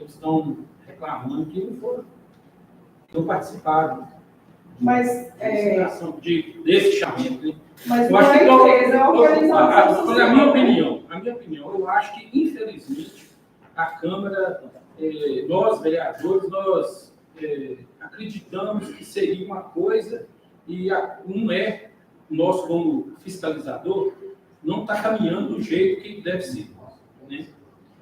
eles estão reclamando que não foram, não participaram desse chamamento. Né? Mas eu acho que a organização a minha opinião, eu acho que, infelizmente, a Câmara, nós, vereadores, nós acreditamos que seria uma coisa e não é, nós, como fiscalizador, não está caminhando do jeito que deve ser. Né?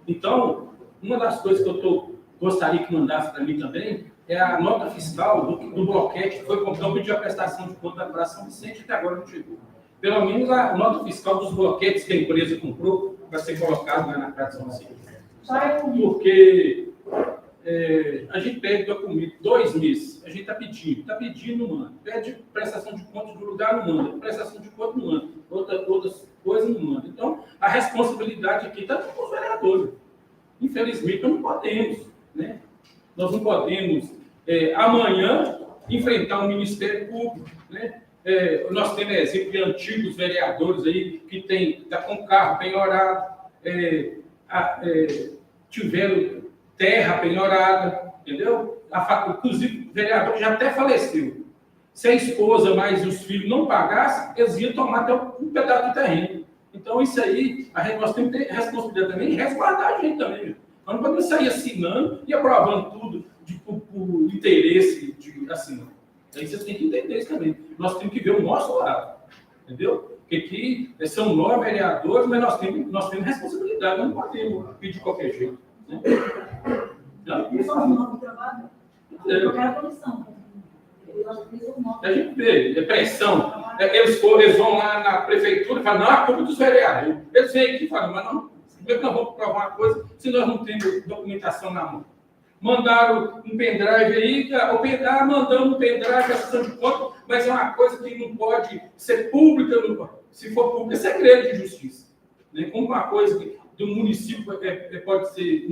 Então, uma das coisas que eu gostaria que mandasse para mim também é a nota fiscal do bloquete que foi comprado, pedir a prestação de conta da São Vicente, até agora não chegou. Pelo menos a nota fiscal dos bloquetes que a empresa comprou para ser colocado na Praça São Vicente. Porque a gente pede documento 2 meses, a gente está pedindo, não manda. Pede prestação de contas do lugar, não manda. Prestação de contas, não manda. Outras coisas, não manda. Então, a responsabilidade aqui está com os vereadores. Infelizmente, nós não podemos, né? Nós não podemos, amanhã, enfrentar o Ministério Público, né? Nós temos exemplo de antigos vereadores aí que tá com carro penhorado, tiveram terra penhorada, entendeu? Inclusive, o vereador já até faleceu. Se a esposa mais os filhos não pagassem, eles iam tomar até um pedaço de terreno. Então, isso aí, nós temos que ter responsabilidade também e resguardar a gente também. Viu? Nós não podemos sair assinando e aprovando tudo por interesse de assinar. Aí vocês têm que entender isso também. Nós temos que ver o nosso lado, entendeu? Porque aqui são 9 vereadores, mas nós temos responsabilidade, nós não podemos pedir de qualquer jeito. Né? Isso é um nome de trabalho? Eu quero a comissão. A gente vê, pressão. Eles vão lá na prefeitura e falam, não, a culpa dos vereadores. Eles vêm aqui e falam, mas não, como é que nós vamos provar uma coisa se nós não temos documentação na mão? Mandaram um pendrive aí, mandamos um pendrive, a sessão de conta, mas é uma coisa que não pode ser pública, se for pública, é segredo de justiça. Né? Como uma coisa que do município não pode ser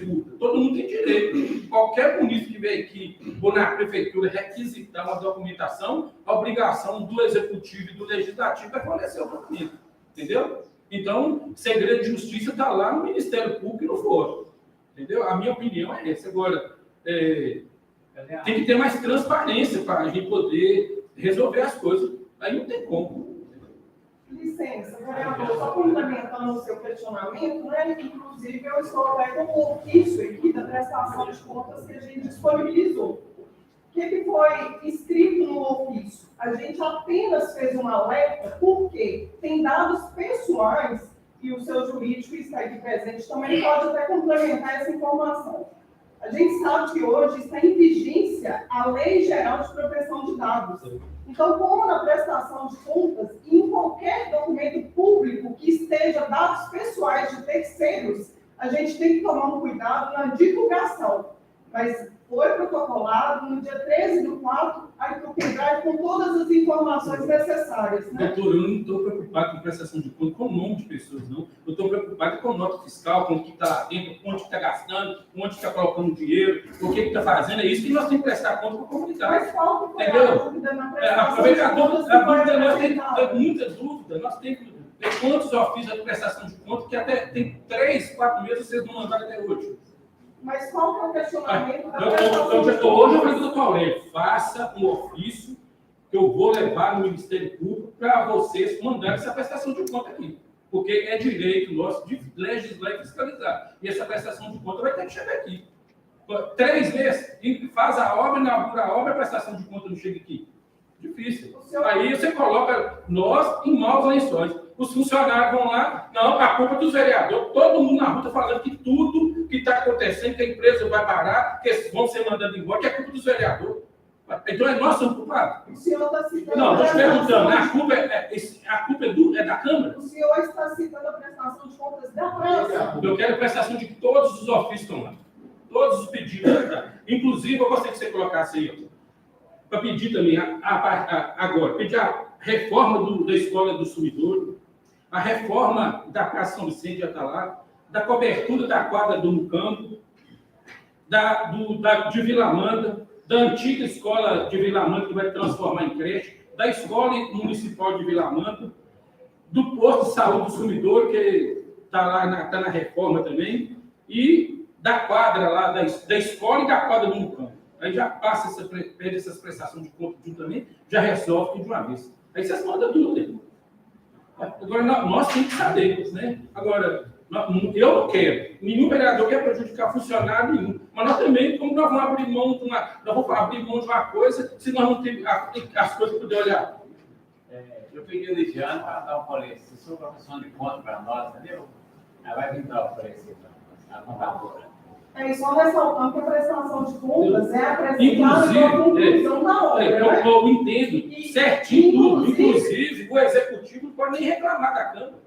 pública. Todo mundo tem direito. Qualquer município que vem aqui ou na prefeitura requisitar uma documentação, a obrigação do executivo e do legislativo é fornecer o documento. Entendeu? Então, segredo de justiça está lá no Ministério Público e no fórum. Entendeu? A minha opinião é essa. Agora, tem que ter mais transparência para a gente poder resolver as coisas. Aí não tem como. Licença, vereador, só complementando o seu questionamento, né? Inclusive, eu estou até com o ofício aqui da prestação de contas que a gente disponibilizou. O que foi escrito no ofício? A gente apenas fez um alerta porque tem dados pessoais e o seu jurídico está aqui presente também pode até complementar essa informação. A gente sabe que hoje está em vigência a Lei Geral de Proteção de Dados. Então, como na prestação de contas e em qualquer documento público que esteja dados pessoais de terceiros, a gente tem que tomar um cuidado na divulgação. Mas foi protocolado no dia 13/4, aí o pendrive com todas as informações necessárias. Né? Doutor, eu não estou preocupado com prestação de conta, com o nome de pessoas, não. Eu estou preocupado com nota fiscal, com o que está lá dentro, onde está gastando, onde está colocando dinheiro, o que está fazendo. É isso que nós temos que prestar conta para a comunidade. Mas qual que foi a dúvida na prestação de contas? Nós temos muita dúvida. Nós temos quantos ofícios de prestação de conta que até tem 3, 4 meses vocês não mandaram até hoje. Mas qual que é o questionamento da prestação de contas? Hoje eu falei do doutor Aurélio, faça um ofício que eu vou levar no Ministério Público para vocês mandarem essa prestação de conta aqui. Porque é direito nosso de legislar e fiscalizar. E essa prestação de conta vai ter que chegar aqui. 3 meses, faz a obra, inaugura a obra, a prestação de conta não chega aqui. Difícil. Aí você coloca nós em maus lençóis. Os funcionários vão lá, não, a culpa dos vereadores, todo mundo na rua está falando que tudo que está acontecendo, que a empresa vai parar, que eles vão ser mandados embora, que é culpa dos vereadores. Então nós somos culpados. O senhor está citando. Não, estou te perguntando, a culpa é da Câmara? O senhor está citando a prestação de contas da Câmara. Eu quero a prestação de todos os ofícios que estão lá. Todos os pedidos. Inclusive, eu gostaria que você colocasse aí, para pedir também, agora, pedir a reforma da Escola do Sumidouro, a reforma da Praça São Vicente já está lá, da cobertura da quadra do Mucampo, de Vila Amanda, da antiga escola de Vila Amanda, que vai transformar em creche, da Escola Municipal de Vila Amanda, do posto de saúde do Sumidouro, que está lá tá na reforma também, e da quadra lá, da escola e da quadra do campo. Aí já passa pede essas prestações de conta juntamente, já resolve tudo de uma vez. Aí vocês mandam tudo, né? Agora, nós temos que saber, né? Agora, eu não quero, nenhum vereador quer prejudicar funcionário nenhum, mas nós também, como nós vamos abrir mão de uma coisa, se nós não temos as coisas para poder olhar. Eu pedi o Ligiano para dar um parecer sobre a função de conta para nós, entendeu? Ela vai vir dar o parecer para a contadora. É só ressaltando que a prestação de contas é apresentada como conclusão da obra. Eu entendo certinho tudo. Inclusive, o executivo não pode nem reclamar da Câmara.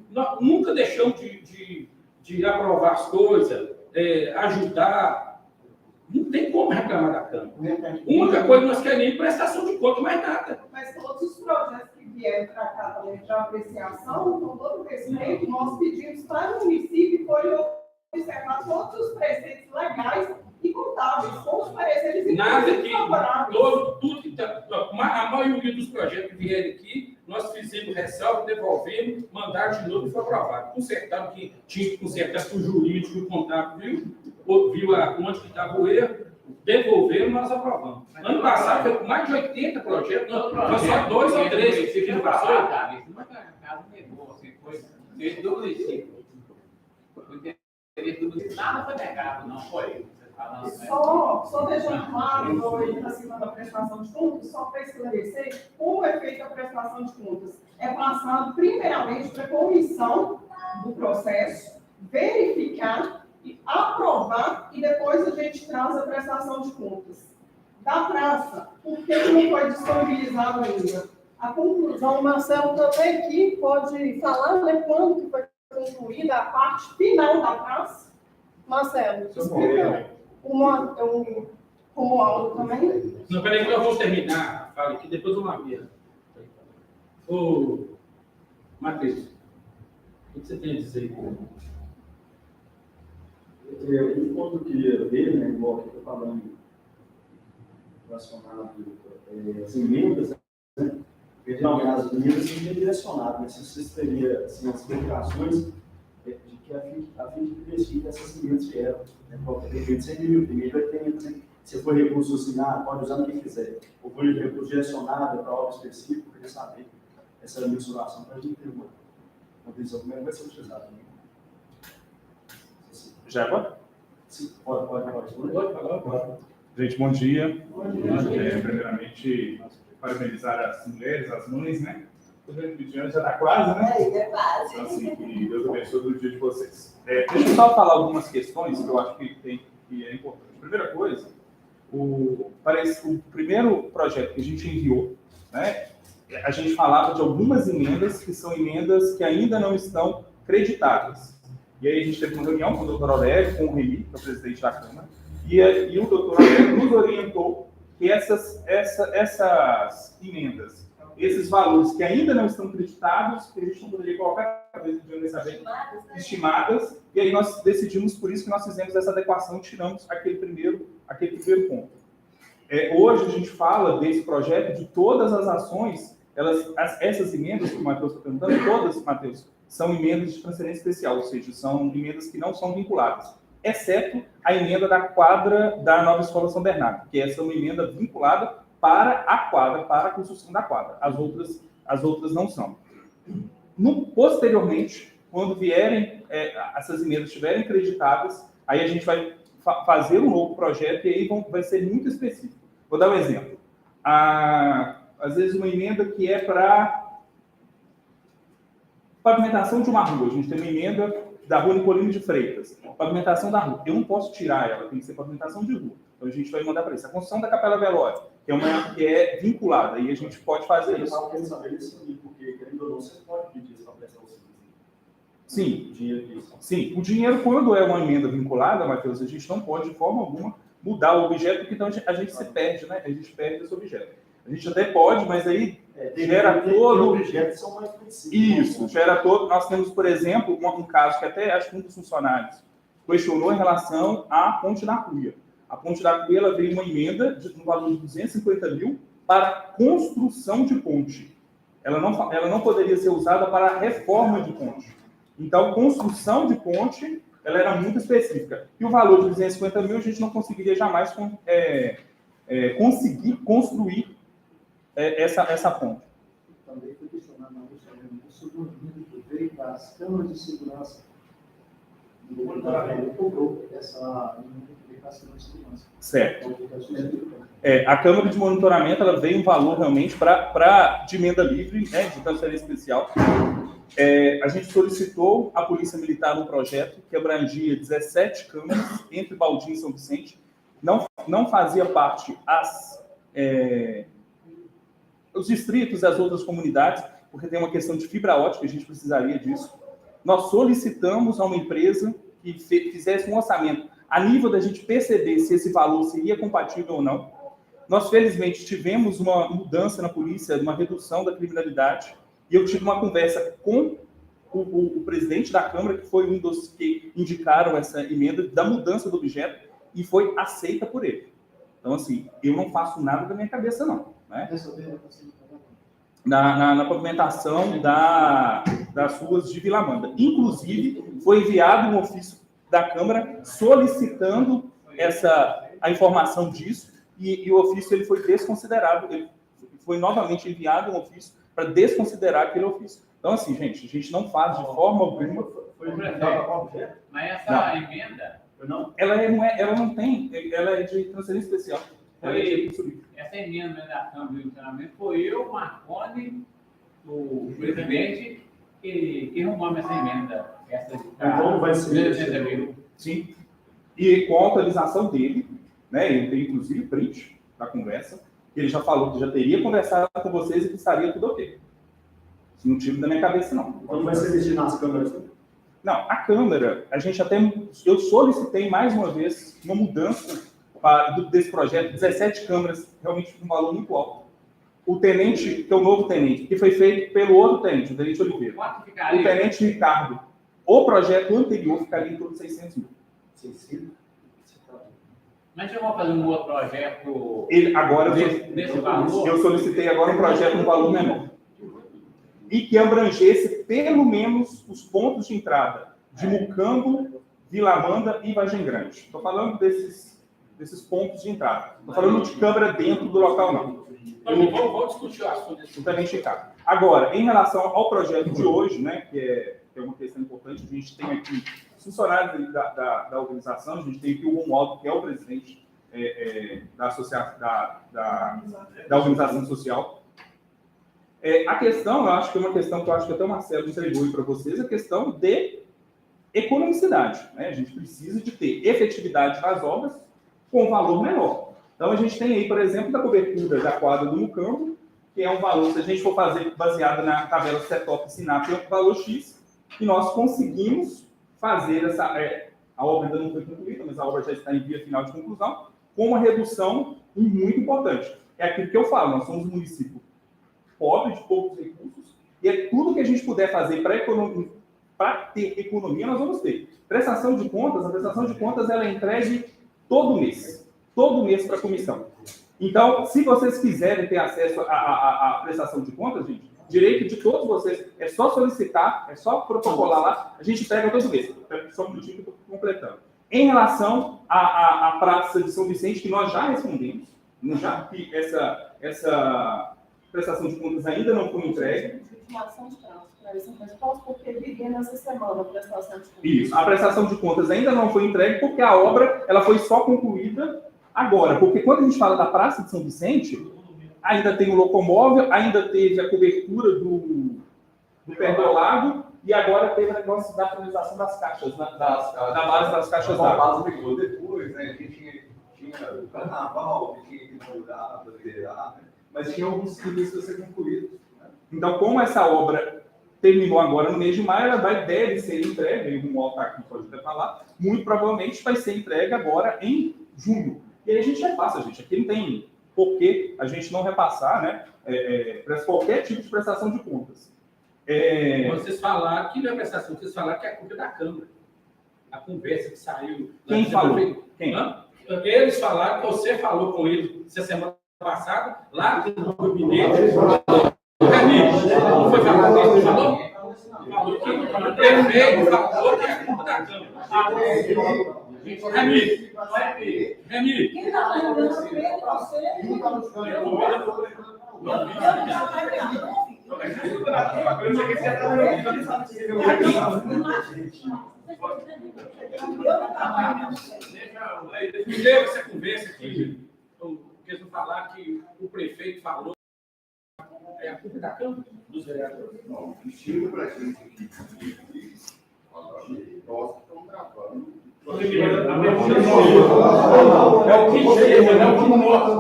Nós nunca deixamos de aprovar as coisas, ajudar. Não tem como reclamar da Câmara. A única coisa que nós queremos é prestação de conta, mais nada. Mas todos os projetos que vierem para cá também de apreciação, com todo respeito, nós pedimos para o município observar todos os preceitos legais e contábeis, com os pareceres nada que favoráveis. tudo que a maioria dos projetos que vieram aqui, nós fizemos ressalva, devolvemos, mandaram de novo e foi aprovado. Consertaram que tinha que consertar com o jurídico, o contábil viu onde que estava o erro, devolveram, nós aprovamos. Ano passado foi com mais de 80 projetos, foi só 2 ou 3 que não passou. Casa negou, assim, foi do município. Nada foi negado, não foi? Só deixando claro, para cima da prestação de contas, só para esclarecer, como é feita a prestação de contas? É passado primeiramente para a comissão do processo, verificar e aprovar, e depois a gente traz a prestação de contas. Da praça, por que não foi disponibilizado ainda? A conclusão, o Marcelo também aqui pode falar, né, quando que foi concluída a parte final da praça. Marcelo, explica como aula também. Não, peraí que eu vou terminar a fala aqui, depois eu marquei. Ô, Matheus, o que você tem a dizer? Um ponto que eu queria ver, né, igual que eu estou falando, relacionado às emendas, né? Não, as emendas são bem direcionadas, mas se vocês teriam assim, as explicações de que a fim de investir nessas emendas que eram, né, qualquer defeito, 100 mil, primeiro vai ter, né, se for recurso assim, pode usar no que quiser, ou for recurso direcionado para algo específico, eu queria saber essa mensuração para a gente ter uma visão como é que vai ser utilizado. Já pode? Sim, pode. Pode. Gente, bom dia. Bom dia. Primeiramente, parabenizar as mulheres, as mães, né? O ano já está quase, né? É quase. Então, assim, que Deus abençoe o dia de vocês. Deixa eu só falar algumas questões que eu acho que é importante. Primeira coisa, o primeiro projeto que a gente enviou, né? A gente falava de algumas emendas que são emendas que ainda não estão creditadas. E aí a gente teve uma reunião com o doutor Aurélio, com o Remy, que é o presidente da Câmara, e o doutor Aurélio nos orientou que essas emendas, esses valores que ainda não estão creditados, que a gente não poderia colocar, talvez de estimadas, e aí nós decidimos, por isso que nós fizemos essa adequação, tiramos aquele primeiro ponto. Hoje a gente fala desse projeto de todas as ações, essas emendas que o Matheus está perguntando, todas, Matheus, são emendas de transferência especial, ou seja, são emendas que não são vinculadas, exceto a emenda da quadra da Nova Escola São Bernardo, que essa é uma emenda vinculada para a quadra, para a construção da quadra. As outras não são. Posteriormente, quando vierem, essas emendas estiverem creditadas, aí a gente vai fazer um novo projeto e aí vai ser muito específico. Vou dar um exemplo. Às vezes uma emenda que é para pavimentação de uma rua. A gente tem uma emenda da rua Nicolino de Freitas. Pavimentação da rua. Eu não posso tirar ela, tem que ser pavimentação de rua. Então a gente vai mandar para isso. A construção da Capela Velório, que é vinculada, e a gente pode fazer isso. Eu quero saber isso, porque, querendo ou não, você pode pedir isso para prestar o serviço. Sim. O dinheiro disso. Sim. O dinheiro, quando é uma emenda vinculada, Matheus, a gente não pode, de forma alguma, mudar o objeto, porque então a gente se perde, né? A gente perde esse objeto. A gente até pode, mas aí gera todo... objetos são mais flexíveis. Isso, gera todo... Nós temos, por exemplo, um caso que até acho que um dos funcionários questionou em relação à Ponte da Cuia. A Ponte da Cuia, ela veio uma emenda no valor de 250 mil para construção de ponte. Ela não poderia ser usada para reforma de ponte. Então, construção de ponte ela era muito específica. E o valor de 250 mil a gente não conseguiria jamais conseguir construir essa ponte. Também foi questionado sobre o vídeo que veio das câmeras de segurança. Ele cobrou essa identificação de segurança. Certo. A Câmara de Monitoramento ela veio um valor realmente para de emenda livre, né, de transferência especial. A gente solicitou à Polícia Militar um projeto que abrangia 17 câmaras entre Baldim e São Vicente. Não fazia parte os distritos e as outras comunidades, porque tem uma questão de fibra ótica, a gente precisaria disso. Nós solicitamos a uma empresa que fizesse um orçamento a nível da gente perceber se esse valor seria compatível ou não. Nós, felizmente, tivemos uma mudança na polícia, uma redução da criminalidade, e eu tive uma conversa com o presidente da Câmara, que foi um dos que indicaram essa emenda da mudança do objeto, e foi aceita por ele. Então, assim, eu não faço nada da minha cabeça, não. Né? Na pavimentação das ruas de Vila Amanda. Inclusive, foi enviado um ofício da Câmara solicitando a informação disso, e o ofício ele foi desconsiderado. Ele foi novamente enviado um ofício para desconsiderar aquele ofício. Então, assim, gente, a gente não faz de forma alguma. Mas essa emenda. Ela não tem, ela é de transferência especial. Essa emenda da Câmara de Funcionamento foi eu, Marconi, o presidente, que arrumamos essa emenda. Então vai ser. Sim. E com a autorização dele, né? Ele tem inclusive print da conversa, que ele já falou que já teria conversado com vocês e que estaria tudo ok. Isso não tiro da minha cabeça, não. Então vai ser decidido nas câmaras? Não, a Câmara, eu solicitei mais uma vez uma mudança desse projeto, 17 câmaras, realmente com um valor muito alto. O tenente, que é o novo tenente, que foi feito pelo outro tenente, o tenente Oliveira. O tenente Ricardo. O projeto anterior ficaria em torno de 600 mil. 600? Mas eu vou fazer um outro projeto desse valor. Eu solicitei agora um projeto no valor menor. E que abrangesse pelo menos os pontos de entrada de Mucambo, Vila Amanda e Vargem Grande. Estou falando desses pontos de entrada. Estou falando de câmara dentro do local, não. Vamos discutir o assunto. Também Chicago. Agora, em relação ao projeto de hoje, né, que é uma questão importante, a gente tem aqui os funcionários da organização, a gente tem aqui o Romualdo, que é o presidente da organização social. A questão, eu acho que é uma questão que até o Marcelo entregou para vocês, a questão de economicidade. Né? A gente precisa de ter efetividade nas obras com valor menor. Então, a gente tem aí, por exemplo, da cobertura da quadra do Mucambo, que é um valor, se a gente for fazer baseado na tabela CETOP e SINAP, é um valor X, e nós conseguimos fazer a obra ainda não foi concluída, mas a obra já está em via final de conclusão, com uma redução muito importante. É aquilo que eu falo, nós somos um município pobre, de poucos recursos, e é tudo que a gente puder fazer para ter economia, nós vamos ter. A prestação de contas ela é entregue todo mês para a comissão. Então, se vocês quiserem ter acesso à prestação de contas, gente, direito de todos vocês, é só solicitar, é só protocolar lá, a gente pega todo mês. Só um minutinho que eu estou completando. Em relação à Praça de São Vicente, que nós já respondemos, já que essa prestação de contas ainda não foi entregue. Porque liguei nessa semana a prestação de contas. Isso, a prestação de contas ainda não foi entregue porque a obra ela foi só concluída agora. Porque quando a gente fala da Praça de São Vicente, ainda tem o locomóvel, ainda teve a cobertura do pergolado e agora teve o negócio da finalização das caixas, da base das caixas d'água. Depois, né, que tinha o carnaval, que tinha que inaugurar, né? Mas tinha alguns serviços a ser concluídos. Né? Então, como essa obra terminou agora no mês de maio, ela deve ser entregue, o Romualdo aqui pode até falar, muito provavelmente vai ser entregue agora em junho. E aí a gente repassa, gente. Aqui não tem por que a gente não repassar, né? Qualquer tipo de prestação de contas. Vocês falaram que não é prestação, vocês falaram que é a culpa da Câmara. A conversa que saiu... Quem falou? Quem? Eles falaram que você falou com eles essa semana passada, lá no gabinete. Não foi falar com ele, falou? desse não. Falou que o prefeito falou que é culpa da Câmara. Remy, Quem está falando é você. Quem está nos Eu não já vai ganhar. primeiro essa conversa aqui, porque eu falar que o prefeito falou é a culpa da Câmara, dos vereadores. Não, o estilo para a gente aqui, nós estamos gravando. É o que chega, não é o que mostra.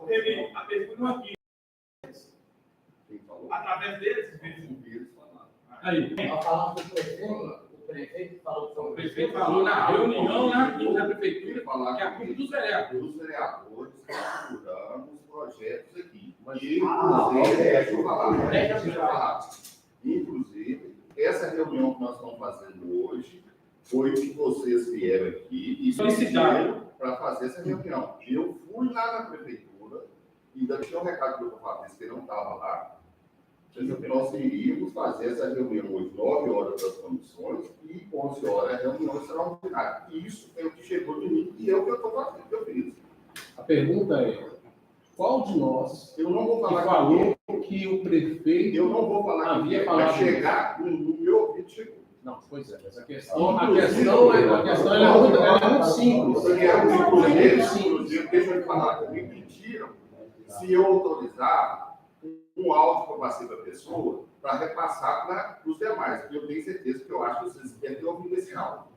Teve a pergunta aqui. quem falou? Através deles, Eles falaram. aí. Nós falamos do prefeito falou que O prefeito falou na reunião na prefeitura que é a culpa dos vereadores. Os vereadores procurando os projetos aqui. Deixa eu falar. Inclusive, essa reunião que nós estamos fazendo hoje foi que vocês vieram aqui e solicitaram para fazer essa reunião. Eu fui lá na prefeitura e ainda tinha um recado que eu falei que não estava lá. Nós iríamos fazer essa reunião hoje, 9 horas das comissões e 11 horas a reunião extraordinária. E isso é o que chegou de mim e é o que eu estou fazendo, que eu fiz. A pergunta é, qual de nós Eu não vou que falar falou que o prefeito... Eu não vou falar havia que falado vai chegar no meu ouvido, chegou. Não, pois é, mas a questão é muito simples. Porque inclusive, deixa eu te falar, me pediram se eu autorizar um áudio que eu passei para a pessoa para repassar para os demais. Eu tenho certeza que eu acho que vocês devem ter ouvido esse áudio.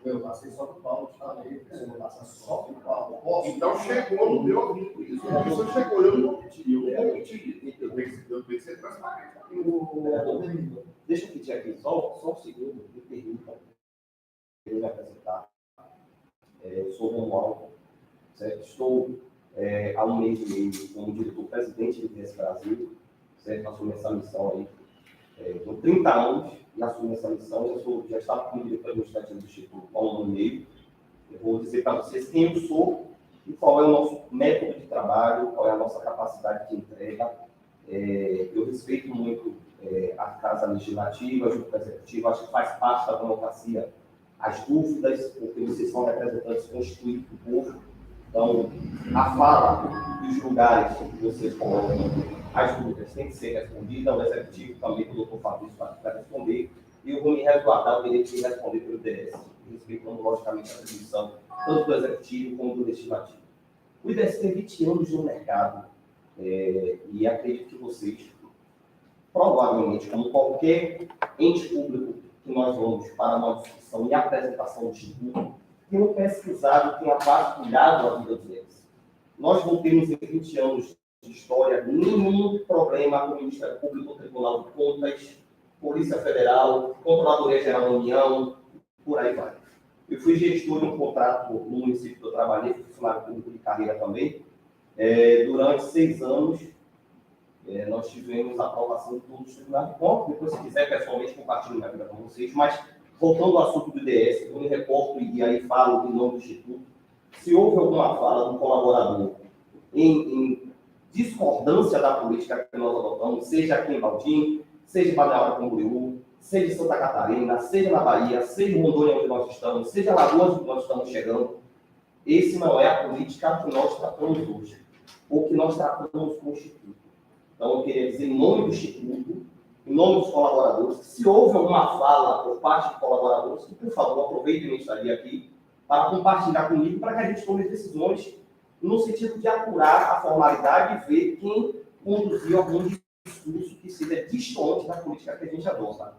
Eu passei só para o Paulo, falei, eu vou passar só para o Paulo. Posso? Então chegou no meu ouvido isso. Isso chegou, eu não vou mentir, eu não vou mentir. Eu tenho que ser transparente. Deixa eu pedir aqui, só um segundo, me pergunta. Eu me apresentar. Eu sou Romualdo, certo? Estou há um mês e meio como diretor-presidente do IDS Brasil, certo? Assumi essa missão aí. Com 30 anos e assumi essa missão. Já estava como diretor administrativo do Instituto há um ano e meio. Eu vou dizer para vocês quem eu sou e qual é o nosso método de trabalho, qual é a nossa capacidade de entrega. Eu respeito muito a Casa Legislativa, a Junta Executiva, acho que faz parte da democracia as dúvidas, porque vocês são representantes constituídos do povo. Então, a fala e os lugares que vocês colocam, as dúvidas têm que ser respondidas, o Executivo também, que o doutor Fabrício vai responder, e eu vou me resguardar o direito de responder pelo IDS, respeitando, logicamente, a atribuição tanto do Executivo como do Legislativo. O IDS tem 20 anos no mercado, e acredito que vocês, provavelmente, como qualquer ente público que nós vamos para uma discussão e apresentação do Instituto, tenham pesquisado, tenham vasculhado a vida deles. Nós não temos em 20 anos de história nenhum problema com o Ministério Público, Tribunal de Contas, Polícia Federal, Controladoria Geral da União, por aí vai. Eu fui gestor de um contrato no município que eu trabalhei, fui funcionário público de carreira também. Durante 6 anos, nós tivemos a aprovação de todos os tribunais de contas. Depois, se quiser, pessoalmente, compartilho minha vida com vocês. Mas, voltando ao assunto do IDS, eu me reporto e aí falo em nome do Instituto. Se houve alguma fala do colaborador em discordância da política que nós adotamos, seja aqui em Baltim, seja em Balneário Camboriú, seja em Santa Catarina, seja na Bahia, seja em Rondônia, onde nós estamos, seja em Alagoas, onde nós estamos chegando, esse não é a política que nós tratamos hoje, ou que nós tratamos com o Instituto. Então, eu queria dizer, em nome do Instituto, em nome dos colaboradores, que se houve alguma fala por parte de colaboradores, que, por favor, aproveitem a estaria aqui para compartilhar comigo, para que a gente tome decisões no sentido de apurar a formalidade e ver quem conduziu algum discurso que seja distante da política que a gente adota.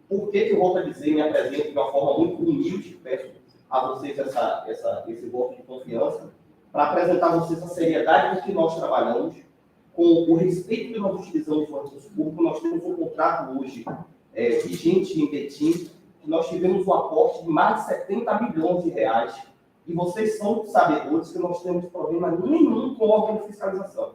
Por que eu volto a dizer, me apresento de uma forma muito humilde, peço a vocês esse voto de confiança, para apresentar a vocês a seriedade com que nós trabalhamos, com o respeito que nós utilizamos no recurso público. Nós temos um contrato hoje vigente em Betim, que nós tivemos um aporte de mais de 70 bilhões de reais, e vocês são sabedores que nós temos problema nenhum com o órgão de fiscalização.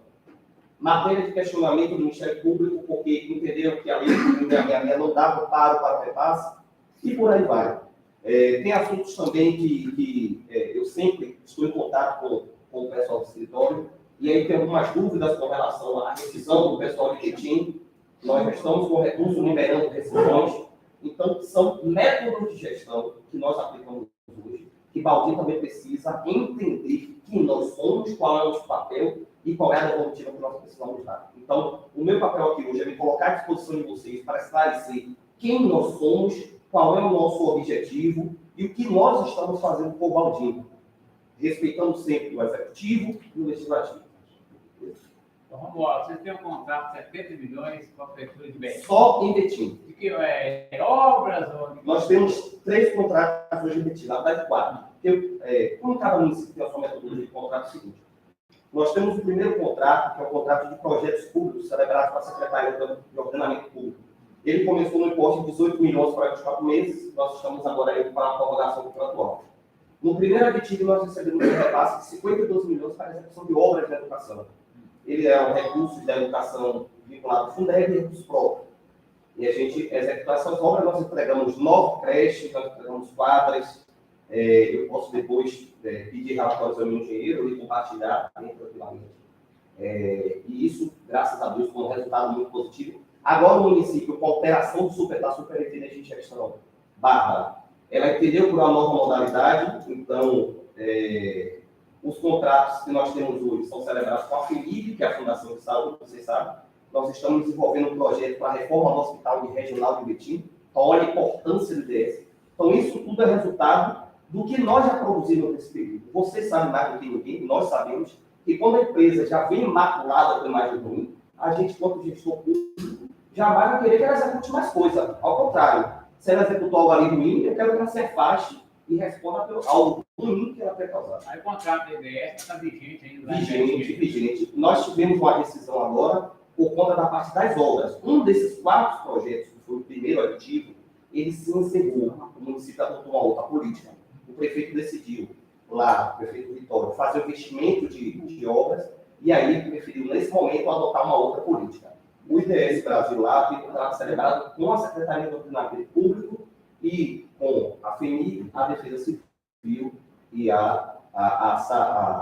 Matéria de questionamento do Ministério Público, porque entenderam que a lei não dava para o repasse, e por aí vai. Tem assuntos também que eu sempre estou em contato com o pessoal do escritório, e aí tem algumas dúvidas com relação à rescisão do pessoal de Betim. nós já estamos com recursos liberando decisões. Então, são métodos de gestão que nós aplicamos hoje, que Baldinho também precisa entender quem nós somos, qual é o nosso papel e qual é a devolutiva que nós precisamos dar. Então, o meu papel aqui hoje é me colocar à disposição de vocês para esclarecer quem nós somos, qual é o nosso objetivo e o que nós estamos fazendo com o Baldinho, respeitando sempre o executivo e o legislativo. Então, vamos lá. Vocês têm um contrato de 70 milhões com a Prefeitura de Betim. Só em Betim. De que obras? Ou... Nós temos 3 contratos hoje em Betim, na verdade 4. Porque, como cada município tem a sua metodologia de contrato, é o seguinte: nós temos o primeiro contrato, que é o contrato de projetos públicos, celebrado pela Secretaria de Ordenamento Público. Ele começou no importe de 18 milhões para 24 meses, nós estamos agora indo para a prorrogação contratual. No primeiro aditivo, nós recebemos um repasse de 52 milhões para a execução de obras de educação. Ele é um recurso da educação vinculado ao Fundeb e recurso próprio. E a gente executou essas obras, nós entregamos 9 creches, nós entregamos quadras. Eu posso depois pedir relatórios ao meu engenheiro e compartilhar tranquilamente. E isso, graças a Deus, foi um resultado muito positivo. Agora o município, com a alteração da superintendente de gestão, Bárbara, ela entendeu por uma nova modalidade, então os contratos que nós temos hoje são celebrados com a FEMIG, que é a Fundação de Saúde, vocês sabem. Nós estamos desenvolvendo um projeto para a reforma do Hospital Regional de Betim. Então, olha a importância do IDS. Então, isso tudo é resultado do que nós já produzimos nesse período. Vocês sabem mais do que ninguém, nós sabemos que quando a empresa já vem maculada com imagem ruim, a gente, quanto gestor público, jamais vai querer que ela execute mais coisa. Ao contrário, se ela executou algo ali ruim, eu quero que ela se afaste e responda pelo algo ruim que ela quer causar. Aí o contrato da IDS está vigente ainda. Vigente. Nós tivemos uma decisão agora por conta da parte das obras. Um desses 4 projetos, que foi o primeiro aditivo, ele se encerrou. O município adotou uma outra política. O prefeito decidiu, lá, o prefeito Vitório, fazer o investimento de obras, e aí ele preferiu, nesse momento, adotar uma outra política. O IDS Brasil lá tem um contrato celebrado com a Secretaria de Ordenamento Público e com a FEMIG, a Defesa Civil e a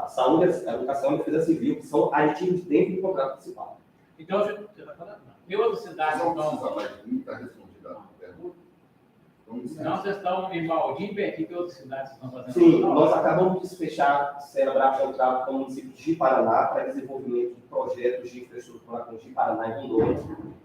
Saúde, a Educação e a Defesa Civil, que são aditivos dentro do contrato principal. Então, você está falando? Tem outras cidades que estão... Está respondida a pergunta? Não, vocês estão em Baldinho e Betim, que outras cidades estão fazendo? Sim, nós acabamos de fechar, celebrar contrato com o município de Ji-Paraná para desenvolvimento de projetos de infraestrutura com Ji-Paraná e Rondônia,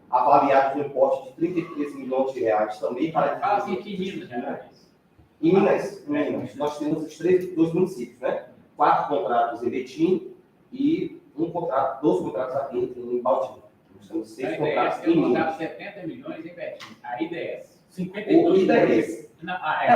avaliados no importe de 33 milhões de reais também para... Fala assim aqui em Minas Gerais. Em Minas, nós temos os 2 municípios, né? 4 contratos em Betim e 2 contratos aqui em Baldinho. Nós temos 6 contratos em Minas. 70 milhões em Betim. A IDS. 52 IDS.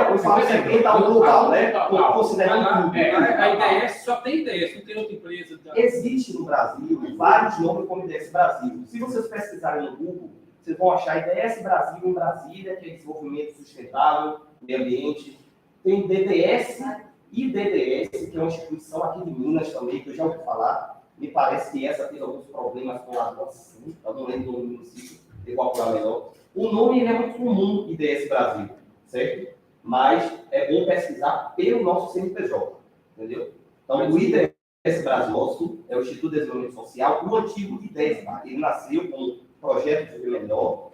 Eu falo 70 no total, né? Considerando tudo. A IDS só tem IDS, não tem outra empresa. Existe no Brasil vários nomes como IDS Brasil. Se vocês pesquisarem no Google, vocês vão achar IDS Brasil em Brasília, que é desenvolvimento sustentável, meio ambiente. Tem DDS e DDS, que é uma instituição aqui de Minas também, que eu já ouvi falar. Me parece que essa teve alguns problemas com a doação, eu não lembro do nome do município, eu vou apurar melhor. O nome ele é muito comum, IDS Brasil, certo? Mas é bom pesquisar pelo nosso CNPJ, entendeu? Então, o IDS Brasil nosso é o Instituto de Desenvolvimento Social, o antigo IDS. Ele nasceu com um projeto de Viver Melhor,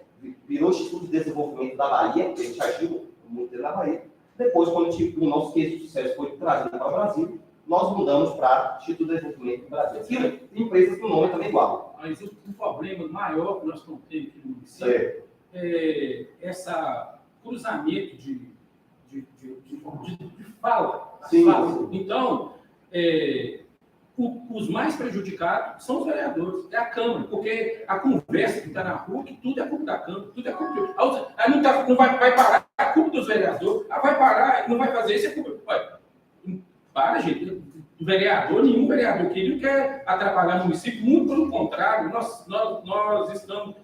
virou Instituto de Desenvolvimento da Bahia, que a gente agiu muito na Bahia. Depois, quando o nosso case de sucesso foi trazido para o Brasil, nós mudamos para Instituto de Desenvolvimento do Brasil. Tem empresas com nome também igual. Mas o problema maior que nós estamos tendo aqui no município é esse cruzamento de fala. Sim. Então, os mais prejudicados são os vereadores, é a Câmara, porque a conversa que está na rua, que tudo é culpa da Câmara, tudo é culpa. Aí não vai parar, é culpa dos vereadores, vai parar, não vai fazer isso, é culpa. Olha, para, gente. Nenhum vereador querido quer atrapalhar o município, muito pelo contrário, nós estamos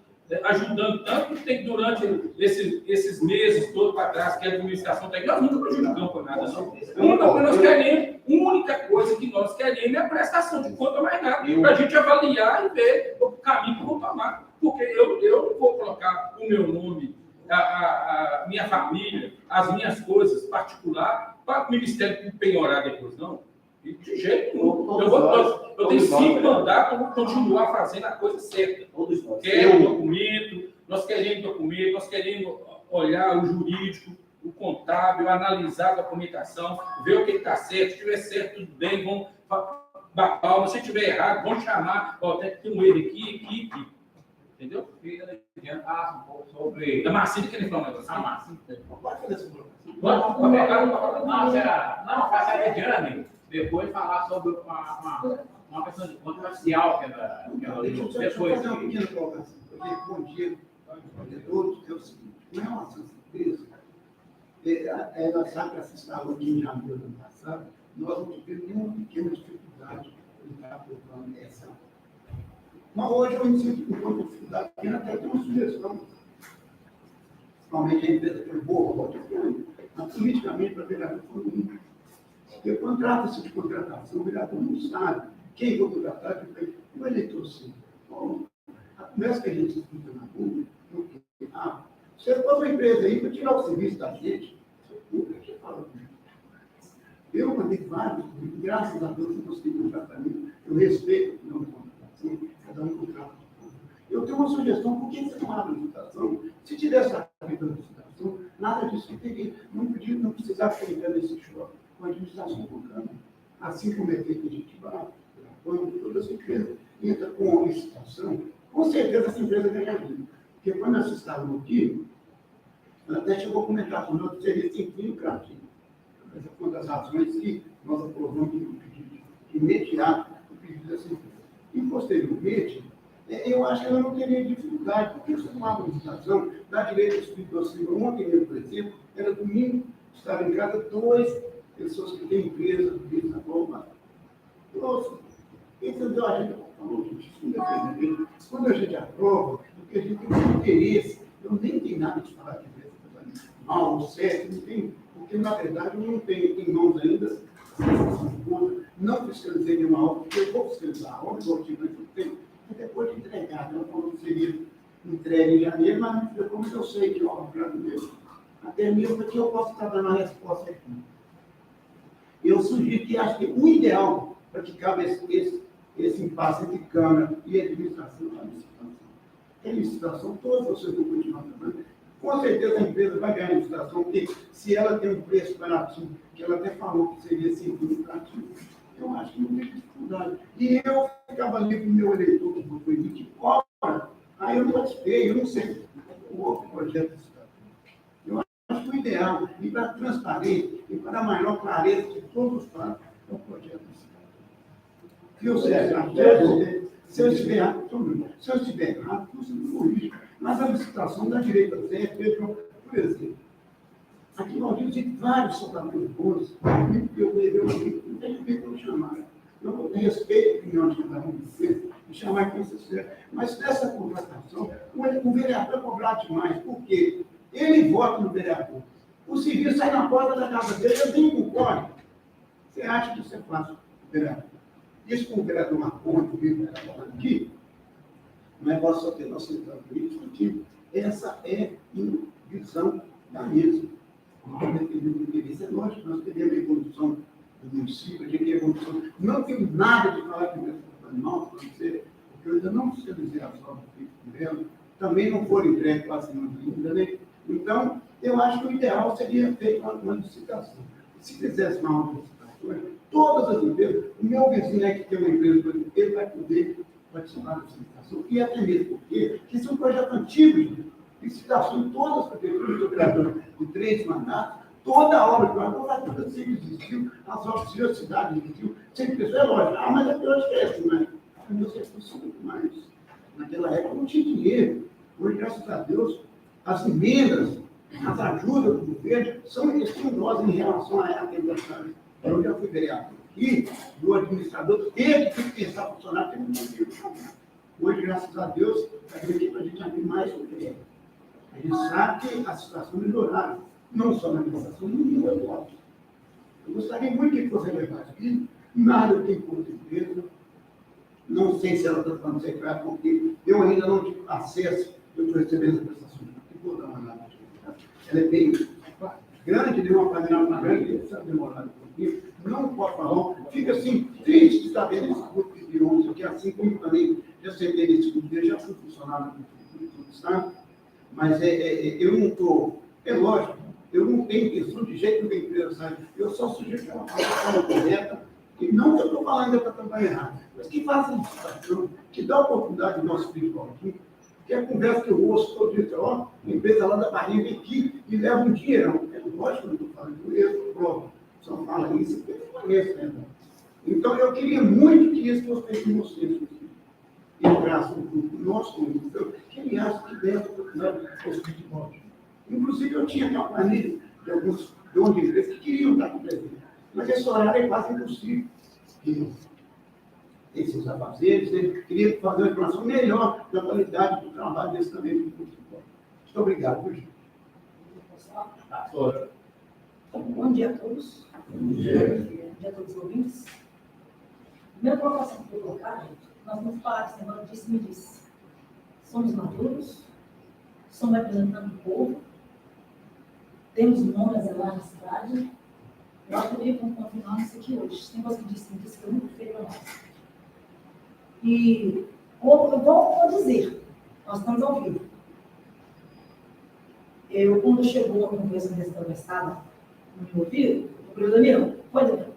ajudando tanto que durante esses meses todos para trás que a administração tem, nós nunca prejudicamos por nada, não. A única coisa que nós queremos é a prestação de conta, mais nada, para a gente avaliar e ver o caminho que vão tomar. Porque eu não vou colocar o meu nome, a minha família, as minhas coisas particulares, para o Ministério penhorar depois, não. De jeito nenhum. Eu tenho 5 mandatos para continuar fazendo a coisa certa. Todos nós. Quero documento, nós queremos olhar o jurídico, o contábil, analisar a documentação, ver o que está certo. Se estiver certo, tudo bem, vamos bater palma. Se estiver errado, vamos chamar. Ó, tem um erro aqui. Entendeu? Adiantar um pouco sobre A Marcinha quer falar um negócio. a massa. Pode fazer essa pergunta. Não, faz a Ediane. Depois falar sobre uma questão de controversial que ela Deixa eu depois. fazer uma pequena colocação. Bom dia a todos. É o seguinte, com relação à empresa, ela sabe que ela se instalou aqui em janeiro do ano passado, nós não tivemos nenhuma pequena dificuldade em estar aprovando essa. Mas hoje eu me sinto com uma dificuldade pequena, até tem uma sugestão. Principalmente a empresa foi boa, mas politicamente para vereador foi ruim. Porque contrata-se de contratação, o vereador não sabe quem vou contratar, o eleitor sim. Bom, a conversa que a gente escuta na rua, você for uma empresa aí para tirar o serviço da gente, você fala comigo. Eu mandei vários, graças a Deus, eu consegui contratar mim. Eu respeito o nome de contratação, cada um contrata. Eu tenho uma sugestão, por que você não abre a licitação? Se tivesse aberto a licitação, nada disso que teria. Não precisava ter entrado nesse choque com a administração pública. Assim como é feito a gente vai, quando toda essa empresa entra com a licitação, com certeza essa empresa ganharia. Porque quando nós estávamos aqui, ela até chegou a comentar com nós que seria sem craquinho. Essa foi uma das razões que nós aprovamos o pedido imediato, o pedido dessa empresa. E, posteriormente, eu acho que ela não teria dificuldade, porque se não há licitação, dá direito ao espírito assim. Ontem mesmo, por exemplo, era domingo, estava em casa 2 pessoas que têm empresa, na Roma. Nossa, entendeu? A gente falou, gente, isso independente. Quando a gente aprova, porque a gente tem um interesse, eu nem tenho nada de falar de empresa mal, certo, não tem, porque na verdade eu não tenho em mãos ainda, não fiscalizei nenhuma obra, porque eu vou fiscalizar a obra, igual eu tenho, e depois de entregar, ela falou que seria entregue em janeiro, mas como eu sei que é uma obra mesmo, até mesmo que eu posso estar dando a resposta aqui. Eu sugiro que acho que o ideal para que cabe esse impasse entre Câmara e administração é a licitação. A licitação, todos vocês vão continuar trabalhando. Com certeza a empresa vai ganhar a licitação, porque se ela tem um preço baratinho, que ela até falou que seria significativo, eu acho que não tem dificuldade. E eu ficava ali com o meu eleitor, que foi de cobra, aí eu não participei, eu não sei o outro projeto de licitação. Eu acho que o ideal, e para transparência, e para dar maior clareza de todos os fatos, é o projeto de licitação. Se eu estiver errado, você não corrige. Mas a licitação da direita certa, por exemplo, aqui no Valdir tem vários soltadores bons, eu não tenho bem como chamar. Eu respeito a opinião de cada um de vocês, e chamar quem você quiser. Mas dessa contratação, o vereador cobrar demais, porque ele vota no vereador. O serviço sai na porta da casa dele, eu tenho um código. Você acha que isso é fácil, vereador? Isso com o vereador Marconi, o vereador aqui, o negócio só tem nosso central político aqui. Essa é a visão da mesa. Isso é lógico, nós queremos a evolução do município, a gente quer a evolução. Não tenho nada de falar que o animal, porque eu ainda não fiscalizei as obras do governo, também não foram entregues para a semana ainda, né? Então, eu acho que o ideal seria feito uma licitação. Se fizesse uma licitação, todas as empresas, o meu vizinho é que tem uma empresa, ele vai poder participar da licitação, e até mesmo porque isso é um projeto antigo, licitação em todas as prefeituras do vereador de 3 mandatos, toda a obra que vai toda a sempre existiu, as obras de cidade existiu, sempre pessoa é lógico, mas é pior que essa, né? As meus recursos são muito mais. Naquela época não tinha dinheiro, hoje, graças a Deus, as emendas, as ajudas do governo são escandalosas em relação a aquele adversário. Eu já fui vereador aqui, o administrador teve que pensar funcionário, teve que dinheiro. Hoje, graças a Deus, a gente abrir mais o que é. A gente sabe que a situação melhoraram, não só na administração, no nível atual. Eu gostaria muito que fosse relevado aqui, nada eu tenho contra a empresa, não sei se ela está falando secreto, porque eu ainda não tive acesso, eu estou recebendo a prestação de vou dar uma olhada. Ela é bem grande, de uma panela muito grande, ele precisa demorar um pouquinho, não pode falar, fica assim, triste de saber desse grupo que virou, isso aqui, assim como também já sentei nesse grupo dele, já fui funcionário do Instituto, sabe? Mas eu não estou, é lógico, eu não tenho intenção de jeito nenhum empresa, sabe? Eu só sugiro que ela faça a forma correta, e não que eu estou falando ainda para trabalhar errado, mas que faça licitação, que dá oportunidade ao nosso filho aqui, que a conversa que eu ouço todo dia, ó, a empresa lá da Bahia vem aqui e leva um dinheirão. É lógico que eu não estou falando isso, pronto, só fala isso, porque eu conheço, né? Então, eu queria muito que isso fosse feito com vocês, entrasse no nosso mundo, que ele acha que deve fosse futebol. Inclusive, eu tinha uma planilha de alguns donos de empresas que queriam estar com o presente, mas esse horário é quase impossível. Tem seus afazeres, ele queria fazer uma informação melhor da qualidade do trabalho desse também. Muito obrigado, viu, gente? Bom dia a todos. Bom dia a todos os ouvintes. Primeira colocação que eu vou colocar, gente, nós vamos falar desse negócio disse-me disse. Somos maduros, somos representantes do povo, temos nome a zelar na cidade. Eu acho que eu devo confirmar isso aqui hoje. Esse negócio que disse-me disse foi muito feio para nós. E eu vou dizer, nós estamos ao vivo. Quando chegou a conversa dessa conversada no meu ouvido, eu falei, Daniel, pode ver.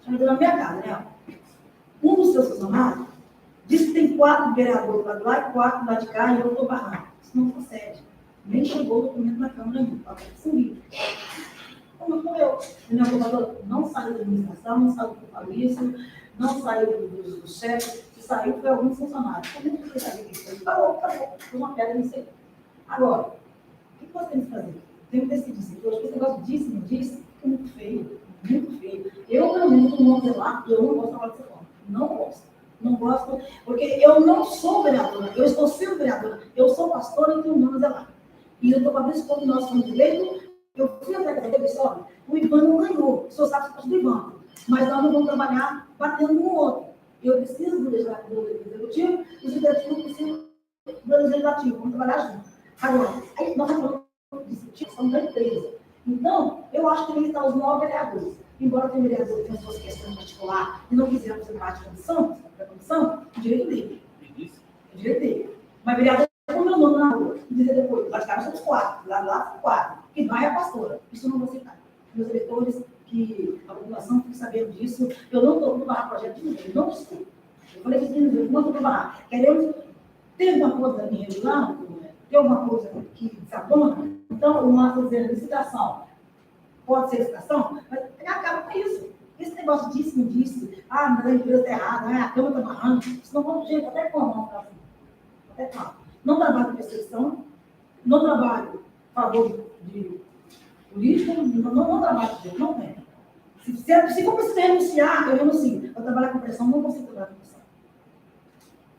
Chamei na minha casa, né? Um dos seus funcionários disse que tem 4 vereadores para lá e 4 lá de cá, e eu estou barrando. Isso não procede. Nem chegou o documento na Câmara ainda, para sumido. Como foi eu? O meu governador não saiu da administração, não saiu do Fabrício, não saiu do chefe, se saiu foi alguns funcionários. Como é que você sabe disso? Parou, foi uma pedra nisso aí. Agora, o que nós temos que fazer? Temos que decidir se hoje esse negócio disse, não disse, é muito feio, muito feio. Eu, pelo menos, não vou lá, eu não gosto de falar dessa forma. Não gosto. Não gosto, porque eu não sou vereadora, eu estou sendo vereadora, eu sou pastora e tenho um nome a zelar. E eu estou fazendo isso como nós somos direito. Eu fui até a cadeia, pessoal, o Ivan não ganhou, o senhor sabe que do Ivan, mas nós não vamos trabalhar batendo um no outro. Eu preciso do executivo, e os executivos precisam do legislativo, vamos trabalhar juntos. Agora, aí nós estamos falando de instituição da empresa. Então, eu acho que ele está os 9 vereadores. Embora tenha vereador que tenha suas questões particular e não quiser fazer parte da comissão, é direito dele. É direito dele. Mas vereador, como meu nome na rua, e dizer depois, lá de cá somos 4, lá são 4, que vai a pastora. Isso não vou aceitar. Meus eleitores, que a população fique sabendo disso, eu não estou para barrar projeto de ninguém, não estou. Eu falei que não estou para barrar. Queremos ter uma coisa irregular, ter alguma coisa que desabona, então, uma coisa de licitação. Pode ser licitação, mas acaba com isso. Esse negócio disse, não disse, mas a empresa está errada, a Câmara está barrando, isso não pode, gente, até quando? Até quando? Não trabalho com perseguição, não trabalho a favor de político, não trabalho com isso, não tem. Se for preciso renunciar, eu renuncio. Eu trabalho com pressão, não consigo trabalhar com pressão.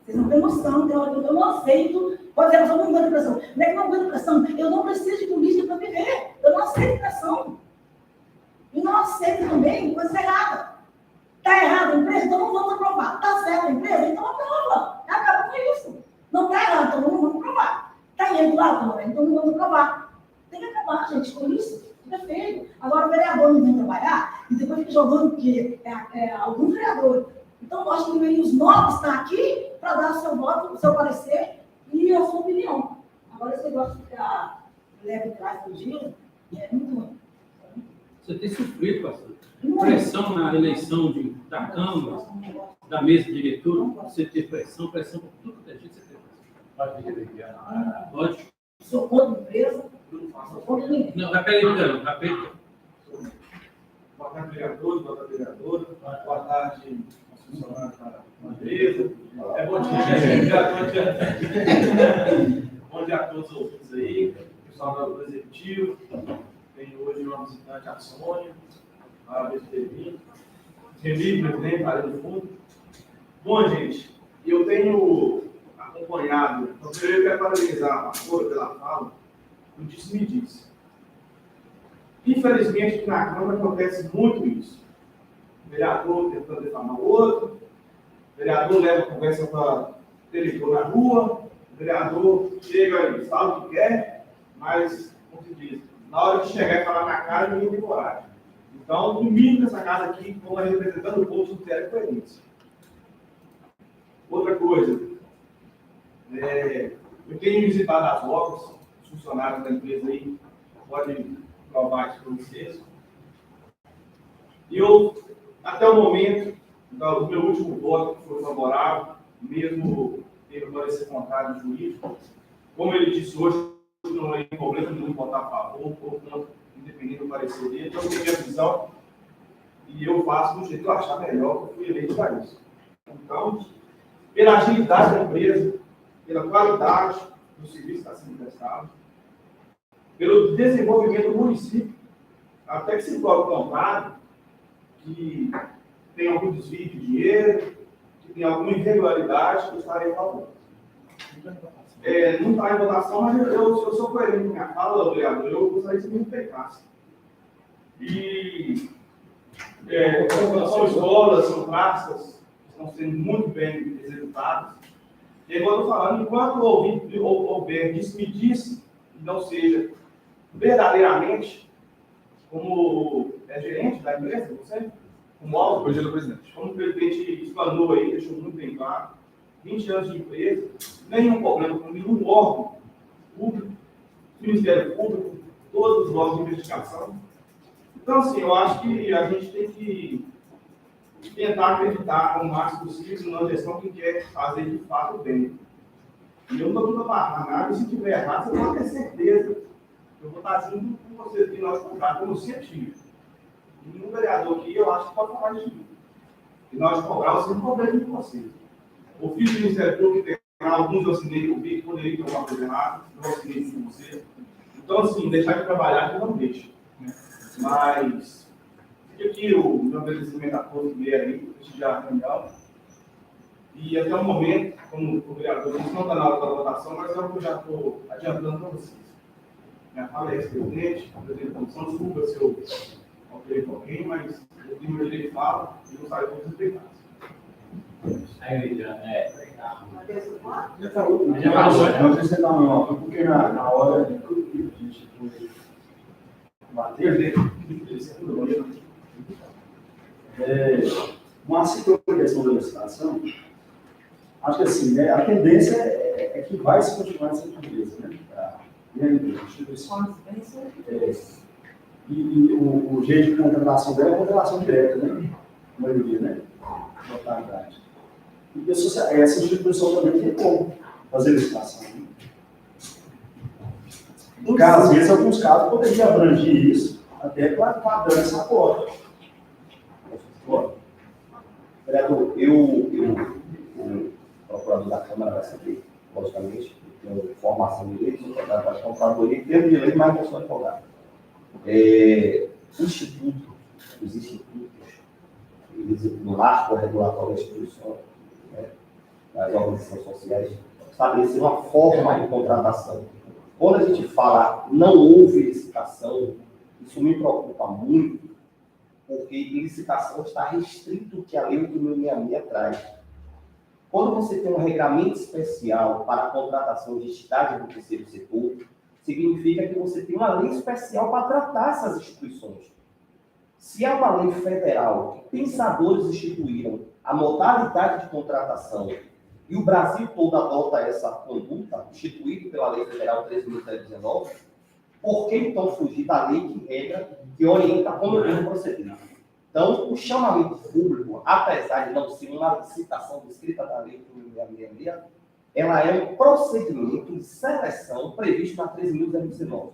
Vocês não têm noção, eu não aceito. Pode ser que eu não aguento pressão. Não é que não aguento pressão, eu não preciso de política para viver. Eu não aceito pressão. E não aceito também coisa errada. Está errada a empresa, então não vamos aprovar. Está certa a empresa, então aprova. Acaba com isso. Não está errado, então não vamos aprovar. Está irregular, então não vamos aprovar. Tem que acabar, gente, com isso. Fica feio. Agora o vereador não vem trabalhar e depois fica jogando porque algum vereador. Então, nós que os 9 estão aqui para dar o seu voto, o seu parecer e a sua opinião. Agora, esse negócio de ficar leve atrás do dia é muito ruim. Você tem sofrido, pastor, pressão na eleição da Câmara, da mesa diretora, você tem pressão por tudo que a gente tem. Pode. Sou contra a empresa, sou contra ninguém. Não, repete. Boa tarde, vereador, boa tarde, vereadora. Boa tarde, funcionário da empresa. Bom dia a todos os ouvintes aí, pessoal do executivo. Tenho hoje uma visitante, a Sônia, parabéns por ter vindo. Remi, presidente, área do fundo. Bom, gente, eu tenho acompanhado, então eu quero parabenizar a pastora pela fala, do disse-me-disse. Infelizmente, aqui na Câmara acontece muito isso. O vereador tentando defamar o outro, o vereador leva a conversa para o eleitor na rua, o vereador chega e fala o que quer, mas, como se diz, na hora de chegar e falar na cara, ninguém tem coragem. Então, no mínimo nessa casa aqui, como representando o povo, não tem coerência. Outra coisa, eu tenho visitado as obras, os funcionários da empresa aí podem provar isso para vocês. E eu, até o momento, do meu último voto, que foi favorável, mesmo tendo parecer contrário jurídico, como ele disse hoje, não é problema nenhum votar a favor ou contra, independente do parecer dele. Então, eu tenho a visão e eu faço do jeito que eu achar melhor, que eu fui eleito para isso. Então, pela agilidade da empresa, pela qualidade do serviço que está sendo prestado, pelo desenvolvimento do município, até que se prove contrário, que tem algum desvio de dinheiro, que tem alguma irregularidade, eu estarei a favor. Não está em votação, mas eu sou coerente com a minha fala, vereador, eu gostaria que você me respeitasse. E são escolas, são praças, que estão sendo muito bem executadas. E agora eu estou falando, enquanto houver disse-me-disse, não seja verdadeiramente, como gerente da empresa, você, como alvo, como o presidente explanou aí, deixou muito bem claro, 20 anos de empresa, nenhum problema com nenhum órgão público, Ministério Público, todos os órgãos de investigação. Então, assim, eu acho que a gente tem que tentar acreditar o máximo possível na gestão que quer fazer de fato bem. E eu não estou amarrando nada, e se tiver errado, você pode ter certeza que eu vou estar junto com vocês aqui nós contratos, como eu sempre tive. E nenhum vereador aqui, eu acho que pode falar de mim. E nós cobrar, eu sempre cobrei de vocês. O filho do Ministério Público tem alguns eu assinei que eu vi que poderia ter alguma coisa errada, eu assinei com você. Então, assim, deixar de trabalhar, que não deixa. Né? Mas, fica aqui o meu agradecimento a todos que vieram aí, prestigiar a reunião. E até o momento, como o vereador disse, não está na hora da votação, mas eu já estou adiantando para vocês. Minha fala é esse, presidente, presidente da comissão, desculpa se eu alterei com alguém, mas eu tenho meu direito de fala e eu gostaria de vocês respeitarem. Aí, já Não sei se não, porque na hora de a gente bater, uma simplificação da legislação, acho que assim, né, a tendência é que vai se continuar essa empresa, né? E o jeito de contratação dela é contratação direta, né? A maioria, né? Totalidade. E essa instituição também tem como fazer licitação. Né? Às vezes, alguns casos, poderia abranger isso, até quadrando essa porta. Vereador, o procurador da Câmara vai saber, logicamente, tem formação de direito, sou tratado de contadoria, tem direito, mas não sou advogado. Os institutos, eles, no marco regulatório da instituição, né, das organizações sociais, estabelecer uma forma de contratação. Quando a gente fala não houve licitação, isso me preocupa muito, porque em licitação está restrito o que a lei 8.066 traz. Quando você tem um regramento especial para a contratação de entidades do terceiro setor, significa que você tem uma lei especial para tratar essas instituições. Se é uma lei federal que pensadores instituíram a modalidade de contratação e o Brasil todo adota essa conduta, instituída pela Lei Federal 3.019, por que então fugir da lei que regra, que orienta como eu devo proceder? Então, o chamamento público, apesar de não ser uma licitação descrita da Lei 8.066, ela é um procedimento de seleção previsto na 13.019.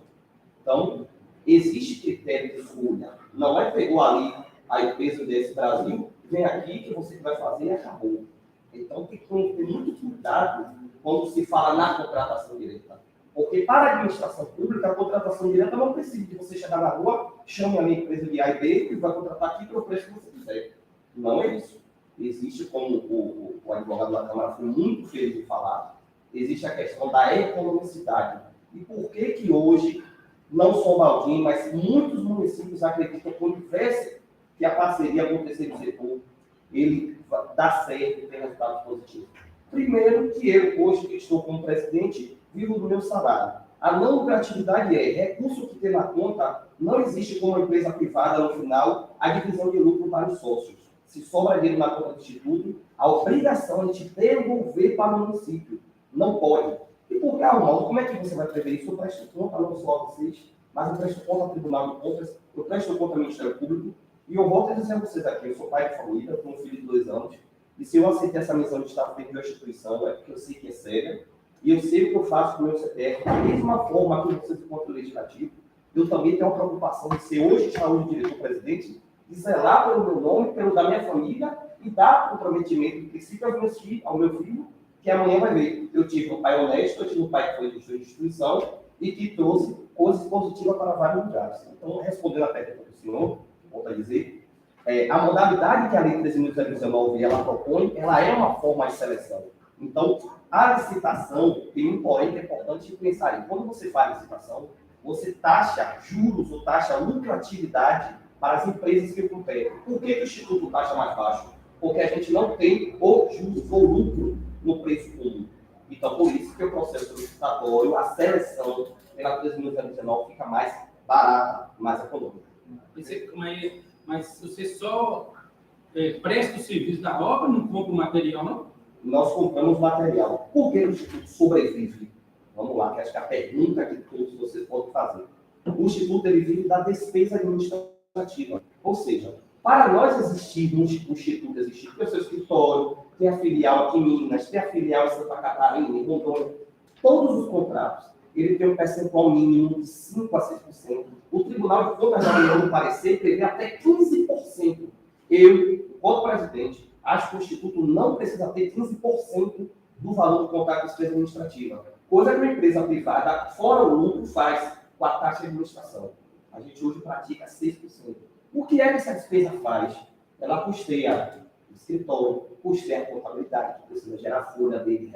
Então, existe critério de escolha. Não é pegou ali a empresa desse Brasil, vem aqui que você vai fazer e acabou. Então, tem que ter muito cuidado quando se fala na contratação direta. Porque para a administração pública, a contratação direta não precisa de você chegar na rua, chame a minha empresa de A e B e vai contratar aqui pelo preço que você quiser. Não é isso. Existe, como o advogado da Câmara foi muito feliz de falar, existe a questão da economicidade. E por que hoje, não só Baldinho, mas muitos municípios acreditam que quando tivesse que a parceria com o terceiro setor, ele dá certo e tem resultados positivos. Primeiro, que eu, hoje que estou como presidente, vivo do meu salário. A não lucratividade é recurso que tem na conta, não existe como empresa privada, no final, a divisão de lucro para os sócios. Se sobra dinheiro na conta do Instituto, a obrigação é de devolver para o município. Não pode. E por que, Arnaldo, como é que você vai prever isso? Eu presto conta não só a vocês, mas eu presto conta ao Tribunal de Contas, eu presto conta ao Ministério Público, e eu volto a dizer a vocês aqui, eu sou pai de família, eu tenho um filho de 2 anos, e se eu aceitei essa missão de estar dentro da instituição, é porque eu sei que é séria, e eu sei o que eu faço com o meu CPF. Da mesma forma que você do controle legislativo, eu também tenho a preocupação de ser hoje saúde diretor-presidente, de zelar pelo meu nome, pelo da minha família, e dar comprometimento do princípio ao meu filho, que amanhã vai ver. Eu tive um pai honesto, eu tive um pai que foi de instituição, e que trouxe coisas positivas para vários lugares. Então, respondendo a pergunta do senhor, volto a dizer, a modalidade que a Lei 13.019 ela propõe, ela é uma forma de seleção. Então, a licitação tem um porém que é importante pensar em. Quando você faz licitação, você taxa juros ou taxa lucratividade para as empresas que competem. Por que o Instituto taxa mais baixo? Porque a gente não tem ou juros ou lucro no preço comum. Então, por isso que o processo licitatório, a seleção pela 13.019 fica mais barata, mais econômica. Mas você só presta o serviço da obra, não compra o material, não? Nós compramos material. Por que o Instituto sobrevive? Vamos lá, que acho que é a pergunta que todos vocês podem fazer. O Instituto ele vive da despesa administrativa. Ou seja, para nós existirmos, o Instituto existir, tem o seu escritório, tem a filial aqui em Minas, tem a filial em Santa Catarina, em Rondônia, todos os contratos, ele tem um percentual mínimo de 5% a 6%. O Tribunal de Contas da União, no parecer, prevê até 15%. Eu, enquanto presidente, acho que o Instituto não precisa ter 15% do valor do contrato de despesa administrativa. Coisa que uma empresa privada, fora o lucro, faz com a taxa de administração. A gente hoje pratica 6%. O que é que essa despesa faz? Ela custeia o escritório, custeia a contabilidade, que precisa gerar folha dele,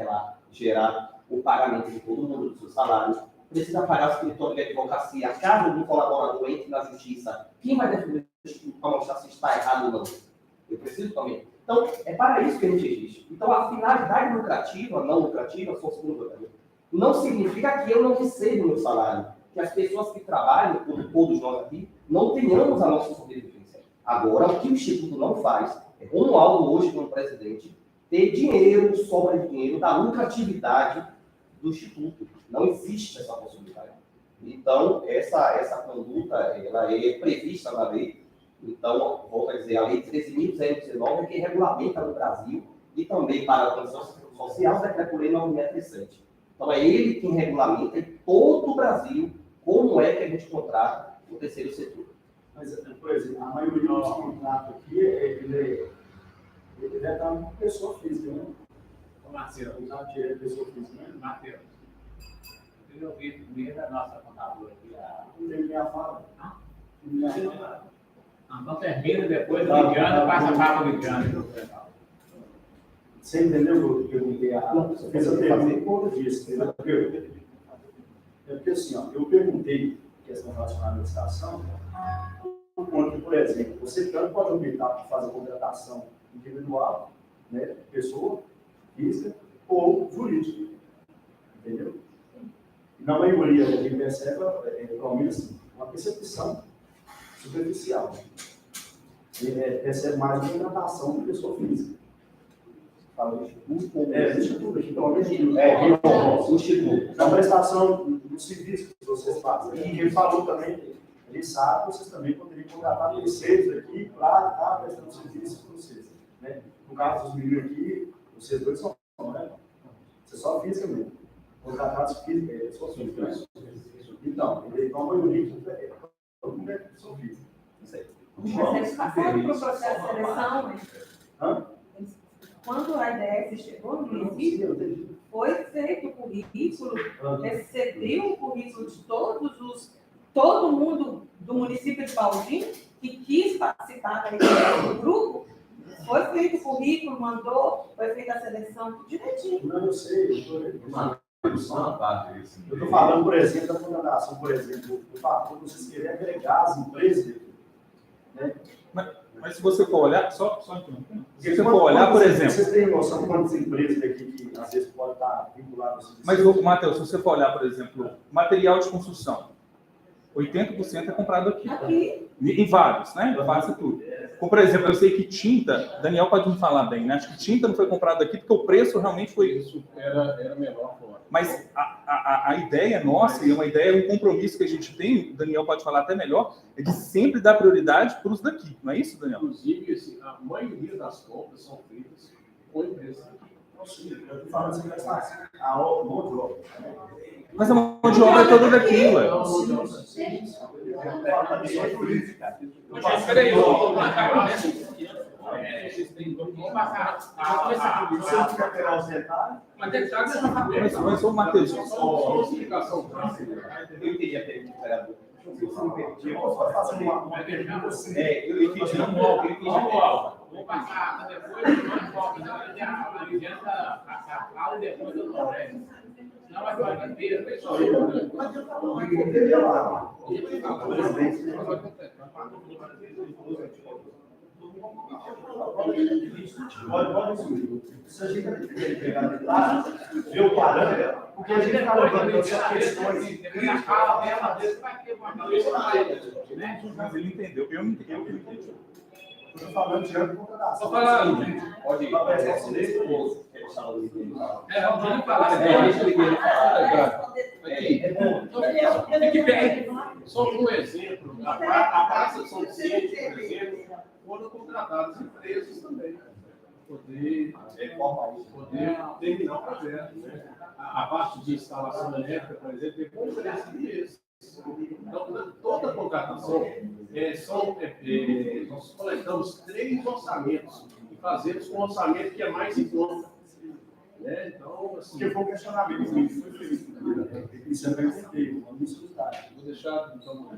gerar o pagamento de todo mundo dos seus salários, precisa pagar o escritório de advocacia, caso um colaborador entre na justiça, quem vai defender o Instituto para mostrar se está errado ou não? Eu preciso também. Então, é para isso que a gente existe. Então, a finalidade lucrativa, não lucrativa, só o segundo lugar. Não significa que eu não recebo meu salário. Que as pessoas que trabalham, como todos nós aqui, não tenhamos a nossa sobrevivência. Agora, o que o Instituto não faz, é como algo hoje como presidente, ter dinheiro, sobra de dinheiro, da lucratividade do Instituto. Não existe essa possibilidade. Então, essa conduta, ela é prevista na lei. Então, volto a dizer, a Lei 13.019 é que regulamenta no Brasil e também para a condição social, o Decreto-Lei 9.637. Então, é ele quem regulamenta em todo o Brasil como é que a gente contrata o terceiro setor. Mas, por exemplo, a maioria dos contratos aqui, ele é da pessoa física, né? Marcelo, O que é pessoa física, né? Marcelo, eu ouvi primeiro da nossa contadora aqui. Não tem minha fala. Minha fala. Então termina depois do Lidiano, passa para o Lidiano. Você entendeu o que eu perguntei? Fez a pergunta por disso, entendeu? É porque assim, ó, eu perguntei questão relacionada à licitação, por exemplo, você tanto pode aumentar para fazer contratação individual, né, pessoa física ou jurídica, entendeu? E na maioria a gente percebe, pelo menos assim, uma percepção superficial. Recebe mais de contratação de pessoa física. Fala do Instituto, o Instituto. A prestação do serviço que vocês fazem. E ele falou também, ele sabe que vocês também poderiam contratar terceiros aqui para estar prestando serviço para vocês. Né? No caso dos meninos aqui, vocês dois são, né? Você só física mesmo. Contratados físicos, eles são físicos. Então, ele é uma maioria que todo mundo é pessoa física. Isso aí. Mas eles passaram para o processo de seleção, né? Quando a IDS chegou no município, foi feito o currículo, recebeu o currículo de todo mundo do município de Baldim que quis participar da IDS do grupo, foi feito o currículo, mandou, foi feita a seleção, tudo direitinho. Não, eu sei, eu estou falando, por exemplo, da contratação, por exemplo, o fator de vocês querem agregar as empresas, né? Mas se você for olhar, só interrompendo, Se você for olhar, por exemplo... Vocês têm noção de quantas empresas aqui que às vezes podem estar vinculadas? Mas, Matheus, se você for olhar, por exemplo, material de construção, 80% é comprado aqui. Aqui. Em vários, né? Quase tudo. Como, por exemplo, eu sei que tinta, Daniel pode me falar bem, né? Acho que tinta não foi comprada aqui porque o preço realmente foi... Isso era menor fora. Mas a ideia nossa, e é uma ideia, um compromisso que a gente tem, o Daniel pode falar até melhor, é de sempre dar prioridade para os daqui. Não é isso, Daniel? Inclusive, assim, a maioria das compras são feitas com empresas daqui. Eu estou falando assim, a mão de obra. Mas a mão de obra é toda daqui, ué. Peraí, vamos Você não fica pegar os detalhes? Mas, ô, Matheus, Só uma explicação prática. Eu entendi a pergunta do vereador. Se você me permitir, Eu posso fazer uma eu entendi. Vou passar depois, não volta, já adianta a fala e depois eu dou resto. Não vai falar inteira, pessoal. Pode subir. Se a gente pegar detalhes, ver o parâmetro, porque a gente está levando essas questões. mas ele entendeu. Eu não entendi. Estou falando de ano contra da Só falar, Pode ir. vamos falar. Fique bem. Só um exemplo, a Praça de São Vicente, por exemplo, foram contratadas empresas também, para poder terminar o projeto. Né? A parte de instalação elétrica, por exemplo, é com empresas mesmo. Então, toda contratação, nós coletamos 3 orçamentos e fazemos com o orçamento que é mais em conta. Né? Então, assim... Porque foi um questionamento que foi feito. Isso é bem feito, vamos escutar. Vou deixar, então...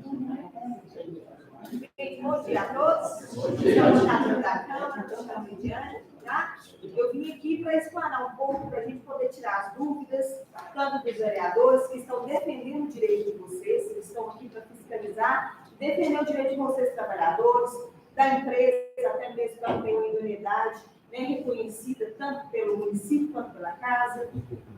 Bom dia a todos. Estamos na Câmara da Câmara, estamos mediante, tá? Eu vim aqui para explanar um pouco, para a gente poder tirar as dúvidas, tanto dos vereadores que estão defendendo o direito de vocês, que estão aqui para fiscalizar, defender o direito de vocês, trabalhadores, da empresa, até mesmo para ter uma idoneidade, né, reconhecida tanto pelo município quanto pela casa,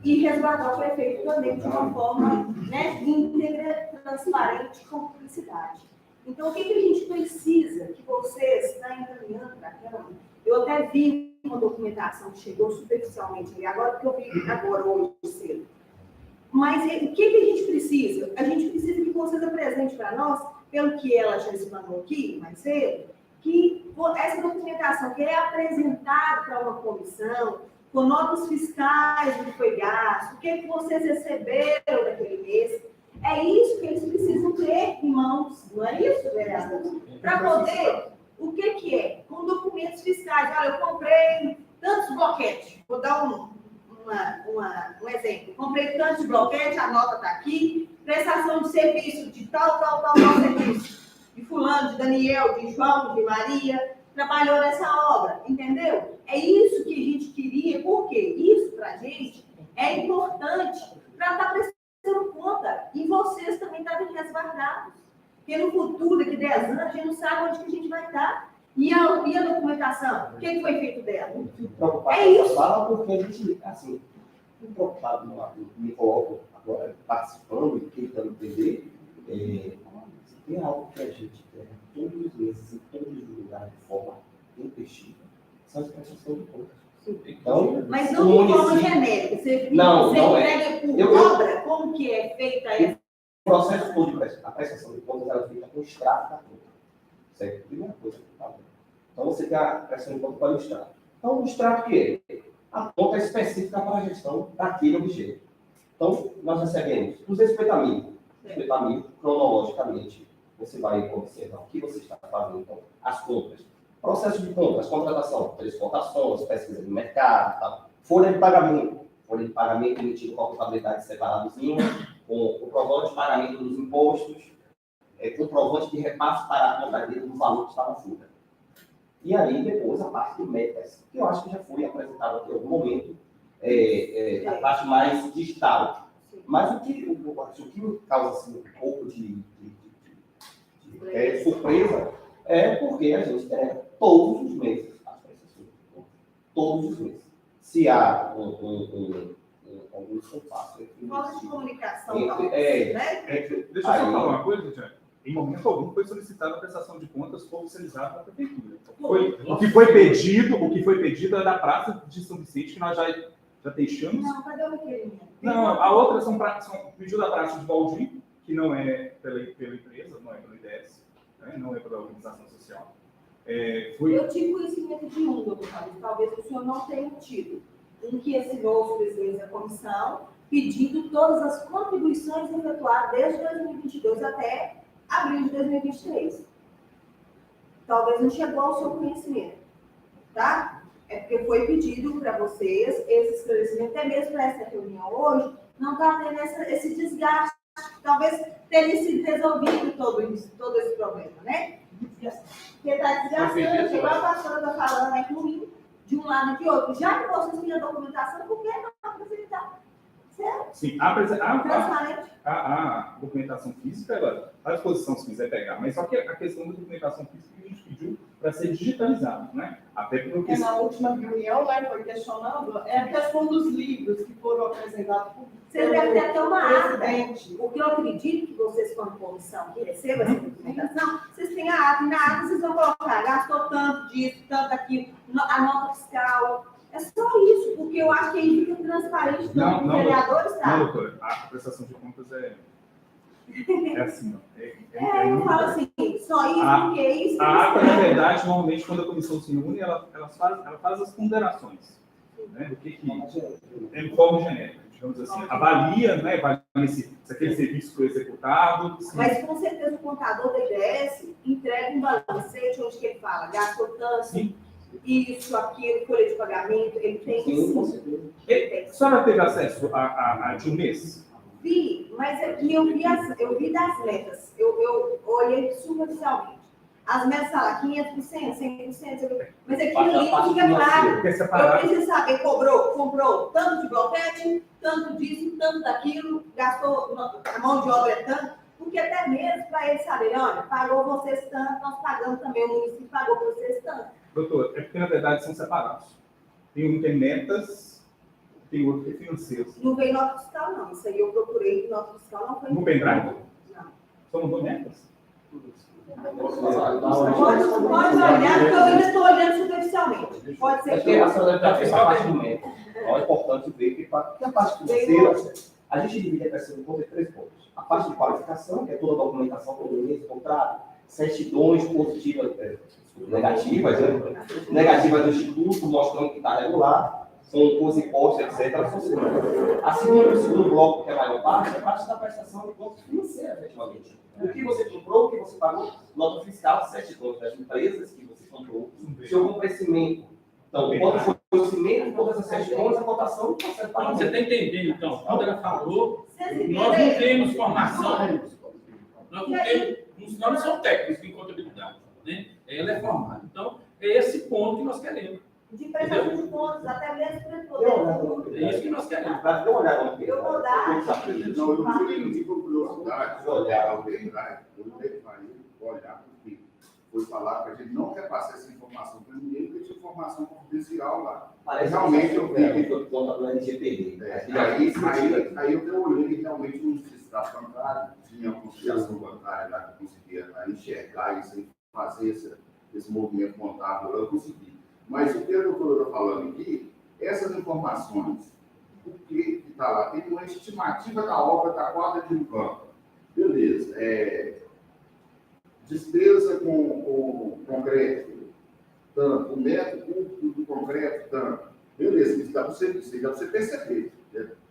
e resguardar o prefeito também de uma forma, né, íntegra, transparente, com publicidade. Então, o que a gente precisa que vocês estão encaminhando para a Câmara? Eu até vi uma documentação que chegou superficialmente ali agora, porque eu vi agora hoje cedo. Mas o que a gente precisa? A gente precisa que vocês apresentem para nós, pelo que ela já explanou aqui mais cedo, que essa documentação que é apresentada para uma comissão, com notas fiscais do que foi gasto, o que vocês receberam daquele mês. É isso que eles precisam ter em mãos, não é isso, vereador? Para poder, o que é? Com documentos fiscais. Olha, eu comprei tantos bloquetes. Vou dar um exemplo. Comprei tantos bloquetes, a nota está aqui. Prestação de serviço de tal serviço. De fulano, de Daniel, de João, de Maria, trabalhou nessa obra, entendeu? É isso que a gente queria, porque isso, para a gente, é importante para estar prestando conta e vocês também estarem resguardados. Porque no futuro, daqui 10 anos, a gente não sabe onde que a gente vai estar. E a documentação? O que foi feito dela? É isso. Fala porque a gente, assim, muito preocupado, me coloco agora participando e tentando entender, tem algo que a gente quer todos os meses, em todos os lugares, de forma intempestiva, são as prestações de contas. Então, mas não de forma genérica. Você entrega por obra? Como que é feita essa? O processo todo de a prestação de contas ela é feita com o extrato da conta. Certo? Primeira coisa. Tá? Então, você tem a prestação de contas para o extrato. Então, o extrato que é? A conta é específica para a gestão daquele objeto. Então, nós recebemos 250 mil. 250 mil, cronologicamente, você vai observar o que você está fazendo. Então, as compras. Processo de compras, contratação, 3 cotações, pesquisa de mercado, tal. Folha de pagamento. Folha de pagamento emitido com a contabilidade separadozinha, com comprovante de pagamento dos impostos, comprovante de repasse para a contabilidade do valor que está na folha. E aí, depois, a parte de metas, que eu acho que já foi apresentada aqui em algum momento, a parte mais digital. Mas o que me causa assim, um pouco de surpresa é porque a gente tem todos os meses as prestações. todos os meses. Se há algum espaço Falta de comunicação, entre, talvez, né? Deixa eu só falar uma coisa, Tiago. Em momento algum foi solicitada a prestação de contas oficializada da prefeitura. O que foi pedido é da Praça de São Vicente, que nós já deixamos. Não, cadê o requerimento? Não, a outra são pedido da Praça de Valdir, que não é pela empresa, não é pelo IDS, né? Não é pela organização social. Eu tive conhecimento de um, doutor Fabrício, talvez o senhor não tenha tido. Um que assinou os presidentes da comissão, pedindo todas as contribuições efetuadas desde 2022 até abril de 2023. Talvez não chegou ao seu conhecimento, tá? É porque foi pedido para vocês esse esclarecimento, até mesmo para essa reunião hoje, não está tendo esse desgaste. Talvez tenha sido resolvido todo esse problema, né? Porque está desgastando, igual a pastora está falando, é ruim de um lado e de outro. Já que vocês têm a documentação, por que não apresentar? Certo? Sim, Transparente. a documentação física, ela está à disposição se quiser pegar, mas só que a questão da documentação física que a gente pediu para ser digitalizado, né? Até porque... Na última reunião, né, foi questionando, é a questão dos livros que foram apresentados por Vocês devem ter até uma ata. presidente. O que eu acredito que vocês, quando comissão, que recebam essa documentação, vocês têm a ata, e na ata vocês vão colocar, gastou tanto disso, tanto daquilo, a nota fiscal. É só isso, porque eu acho que aí fica transparente tanto para os vereadores, tá? Não, doutora, a prestação de contas é assim, ó. Eu falo assim, só isso, porque isso... A ata, na verdade, normalmente, quando a comissão se reúne, ela faz as ponderações, né, do que é em forma genérica, digamos assim, avalia, né, se aquele serviço foi executado. Sim. Mas, com certeza, o contador da IDS entrega um balancete onde que ele fala, gastou tanto, sim, isso, aquilo, folha de pagamento, ele tem sim. A senhora teve acesso a de um mês? Vi, mas aqui eu vi das metas. Eu olhei superficialmente. As metas estão lá, 500%, 100%, mas aqui no livro fica claro. Eu preciso saber, comprou tanto de bloquete, tanto disso, tanto daquilo, gastou, a mão de obra é tanto, porque até mesmo para eles saberem, olha, pagou vocês tanto, nós pagamos também, o município pagou para vocês tanto. Doutor, é porque na verdade são separados. Tem um que é metas, tem outro que é financeiro. Não veio nota fiscal, não. Isso aí eu procurei, nota fiscal não foi. No pendrive? Não. Só não dou metas? Pode olhar, porque eu ainda estou olhando superficialmente. Pode ser que... A senhora deve estar parte do método. É importante ver que a parte financeira, a gente divide a questão em 3 pontos. A parte de qualificação, que é toda a documentação, todo mês, contrato, certidões positivas, negativas, né? Negativas do Instituto, mostrando que está regular, com os impostos, etc. O segundo bloco, que é a maior parte, é a parte da prestação de contas financeiras, efetivamente. O que você comprou, o que você pagou, nota fiscal, certidões das empresas que você comprou, seu crescimento. Então, quando foi o crescimento, todas as certidões, a cotação está separada. Você está entendendo, então? Quando ela falou, nós não temos formação, nós não temos, os nomes são técnicos em contabilidade, né? Ela é formada. Então, é esse ponto que nós queremos. De prestação de contas, até mesmo para poder... É isso que nós queremos. Dá uma olhada. Eu vou dar... Não, eu não tive curiosidade de olhar o pendrive, olhar, porque foi falar que a gente não quer passar essa informação para ninguém, porque tinha informação confidencial lá. Parece realmente eu vi que eu conta do LGPD. Aí eu olhei e realmente no extrato bancário, tinha uma conciliação bancária lá que eu conseguia enxergar isso e fazer esse movimento contábil, eu consegui. Mas o que a doutora está falando aqui, essas informações, o que está lá, tem uma estimativa da obra da quadra de um campo. Beleza. Despesa com concreto, tanto. O metro cúbico do concreto, tanto. Beleza, isso dá para você perceber.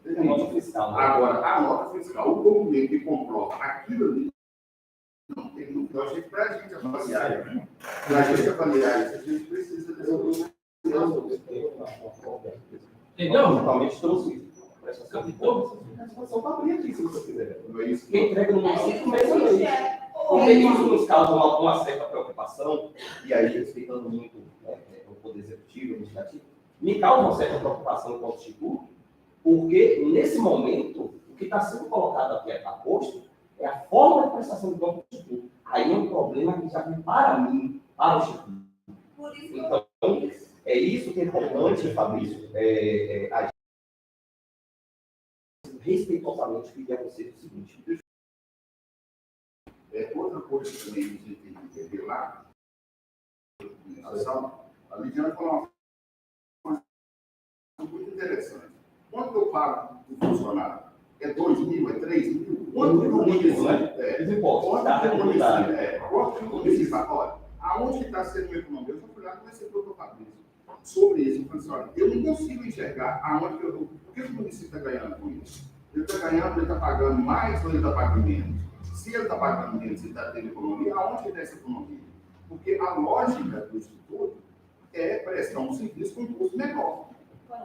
A nota fiscal. Né? Agora, a nota fiscal, o documento que comprova aquilo ali, não tem. Então, a gente, para a gente avaliar, né? Para a gente avaliar isso, a gente precisa dessa documentação. Entendeu? Totalmente trouxe isso. Captou? Só para abrir aqui, se você quiser. Não é isso? Quem entrega no município mesmo é isso. Porque isso nos causa uma certa preocupação, e aí respeitando muito o Poder Executivo, o Legislativo, me causa uma certa preocupação enquanto Instituto, porque nesse momento, o que está sendo colocado aqui a posto é a forma de prestação de contas do Instituto. Aí é um problema que já vem para mim, para o Instituto. Por isso então, É isso que é importante, Fabrício, a gente respeitosamente pedir a você o seguinte. Outra coisa também que a gente tem que entender lá, a Lidiana falou uma coisa muito interessante. Quanto eu pago o funcionário? É 2.000, é 3.000? Quanto que o município olha, aonde que está sendo o econômico? Eu já fui lá e comecei a preocupar com isso. Sobre isso, eu falei assim, olha, eu não consigo enxergar aonde que eu estou. Por que o município está ganhando com isso? Ele está ganhando, ele está pagando mais ou ele está pagando menos? Se ele está pagando menos, se está tendo economia, aonde que é essa economia? Porque a lógica do Instituto é prestar um serviço com um custo menor.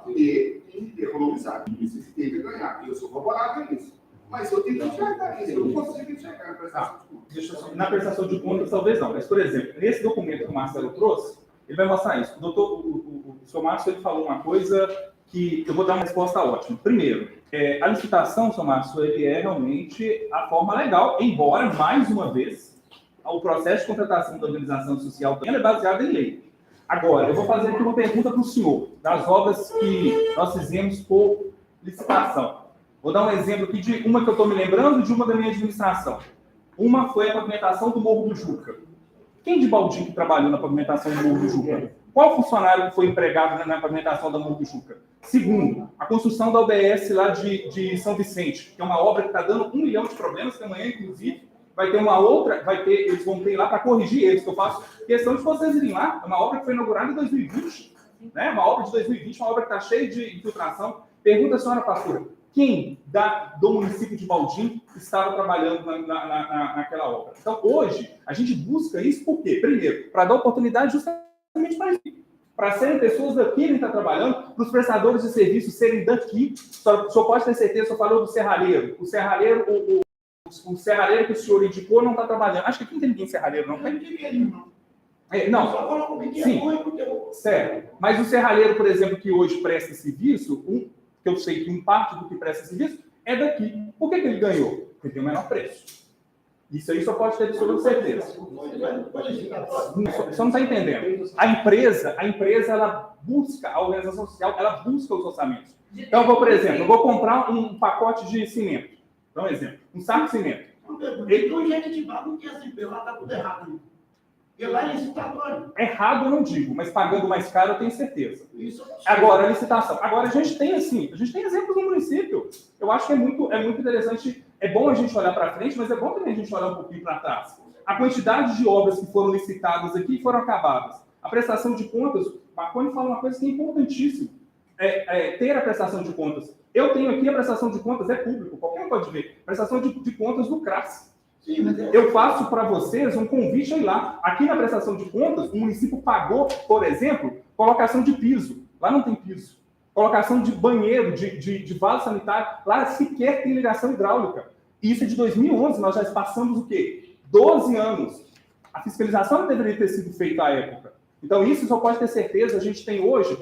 E economizar. O município tem que ganhar. Eu sou favorável a isso. Mas eu tenho que enxergar isso. Eu não consigo enxergar na prestação de contas. Na prestação de contas, talvez não. Mas, por exemplo, nesse documento que o Marcelo trouxe, ele vai mostrar isso. O senhor Márcio ele falou uma coisa que eu vou dar uma resposta ótima. Primeiro, a licitação, senhor Márcio, ele é realmente a forma legal, embora, mais uma vez, o processo de contratação da organização social também é baseado em lei. Agora, eu vou fazer aqui uma pergunta para o senhor, das obras que nós fizemos por licitação. Vou dar um exemplo aqui de uma que eu estou me lembrando e de uma da minha administração. Uma foi a pavimentação do Morro do Juca. Quem de Baldinho que trabalhou na pavimentação do Morro do Juca? Qual funcionário que foi empregado na pavimentação do Morro do Juca? Segundo, a construção da UBS lá de São Vicente, que é uma obra que está dando 1 milhão de problemas, que amanhã, inclusive, vai ter uma outra, eles vão ter lá para corrigir eles, que eu faço questão de vocês irem lá. É uma obra que foi inaugurada em 2020, né? Uma obra de 2020, uma obra que está cheia de infiltração. Pergunta a senhora pastora, quem do município de Baldim estava trabalhando naquela obra? Então, hoje, a gente busca isso por quê? Primeiro, para dar oportunidade justamente para isso. Para serem pessoas daqui que está trabalhando, para os prestadores de serviço serem daqui. O senhor pode ter certeza, o senhor falou do serralheiro. O serralheiro, o serralheiro que o senhor indicou não está trabalhando. Acho que aqui não tem ninguém serralheiro, não. Não. Só falou comigo que é Sim. ruim, porque eu... Certo. Mas o serralheiro, por exemplo, que hoje presta serviço, que eu sei que parte do que presta serviço é daqui. Por que ele ganhou? Porque tem o menor preço. Isso aí só pode ter absoluta certeza. Você não está entendendo. A empresa, ela busca, a organização social, ela busca os orçamentos. Então, por exemplo, eu vou comprar um pacote de cimento. Dá um exemplo. Um saco de cimento. Então, gente de barro, que essa empresa lá está tudo errado. Porque lá é licitatório. Errado eu não digo, mas pagando mais caro eu tenho certeza. Isso. Agora, a licitação. Agora, a gente tem exemplos no município. Eu acho que é muito interessante. É bom a gente olhar para frente, mas é bom também a gente olhar um pouquinho para trás. A quantidade de obras que foram licitadas aqui e foram acabadas. A prestação de contas, o Marconi fala uma coisa que é importantíssima. Ter a prestação de contas. Eu tenho aqui a prestação de contas, é público, qualquer um pode ver. Prestação de contas do CRAS. Sim, mas eu faço para vocês um convite aí lá. Aqui na prestação de contas, o município pagou, por exemplo, colocação de piso. Lá não tem piso. Colocação de banheiro, de vaso sanitário. Lá sequer tem ligação hidráulica. Isso é de 2011, nós já passamos o quê? 12 anos. A fiscalização não deveria ter sido feita à época. Então, isso só pode ter certeza. A gente tem hoje,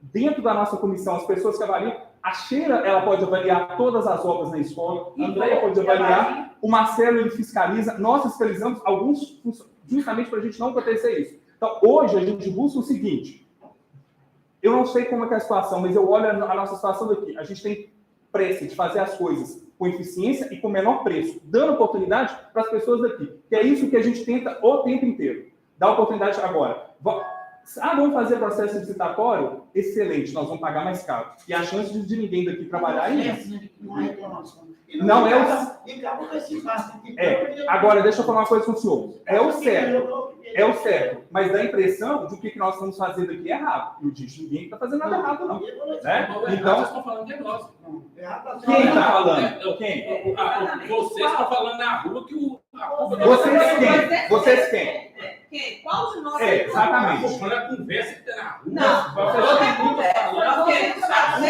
dentro da nossa comissão, as pessoas que avaliam. A Sheila, ela pode avaliar todas as obras na escola. A Andréia pode avaliar. O Marcelo, ele fiscaliza. Nós fiscalizamos alguns, justamente para a gente não acontecer isso. Então, hoje, a gente busca o seguinte. Eu não sei como é que é a situação, mas eu olho a nossa situação daqui. A gente tem pressa de fazer as coisas com eficiência e com menor preço, dando oportunidade para as pessoas daqui. Que é isso que a gente tenta o tempo inteiro. Dar oportunidade agora. Vamos fazer processo licitatório? Excelente, nós vamos pagar mais caro. E a chance de ninguém daqui trabalhar é imensa. Não é o... Agora, deixa eu falar uma coisa com o senhor. É o certo. Mas dá a impressão de que nós estamos fazendo aqui é errado. E eu disse, ninguém está fazendo nada errado, não. Né? Então, vocês estão falando de nós. Quem está falando? Quem? Vocês estão falando na rua que o... Vocês quem? Quem? Qual de nós? Exatamente. Estou falando a conversa que está na rua. Não. Todo mundo falando.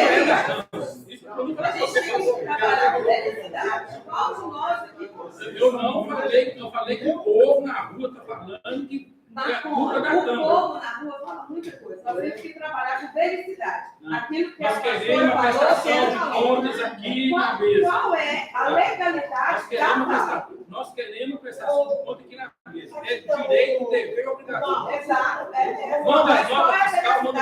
A gente tem que trabalhar com felicidade. Qual de nós aqui? Eu não falei, eu falei que o povo na rua está falando que é a culpa da O Câmara. povo na rua fala muita coisa. Nós temos que trabalhar com felicidade. Aquilo que Nós a queremos uma prestação de contas aqui na mesa. Qual é a legalidade da palavra? Nós queremos prestação de contas aqui na mesa. É direito, dever e obrigação. Exato. Manda as notas fiscais, manda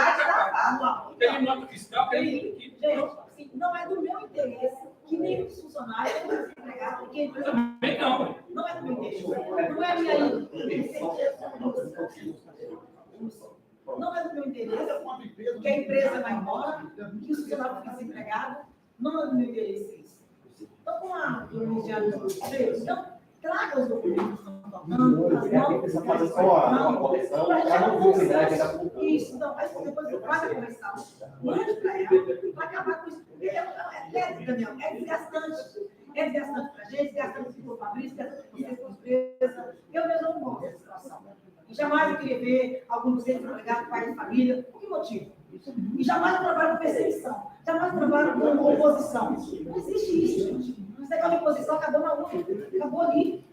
Aí, gente, assim, não é do meu interesse que nem os funcionários nem os empregados, porque a empresa Também não. não é do meu interesse. Não é a minha índole. Não é do meu interesse que a empresa vai embora, que os funcionários fiquem desempregados. Não é do meu interesse isso. Então, com a Ministério dos Conselhos, então, traga os documentos que estão faltando, as novas fazer só uma correção, para não duvidar que era por isso, então, mas depois você faz a correção, mande para ela, para acabar com isso. Daniel, é desgastante. É desgastante para a gente, desgastante para o Fabrício, desgastante para vocês, para a empresa. Eu mesmo não gosto dessa situação. E jamais eu queria ver algum dos empregados, pai de família. Por que motivo? E jamais eu trabalho com perseguição. Jamais eu trabalho com oposição. Não existe isso, gente. Esse negócio de oposição acabou na urna. Acabou ali.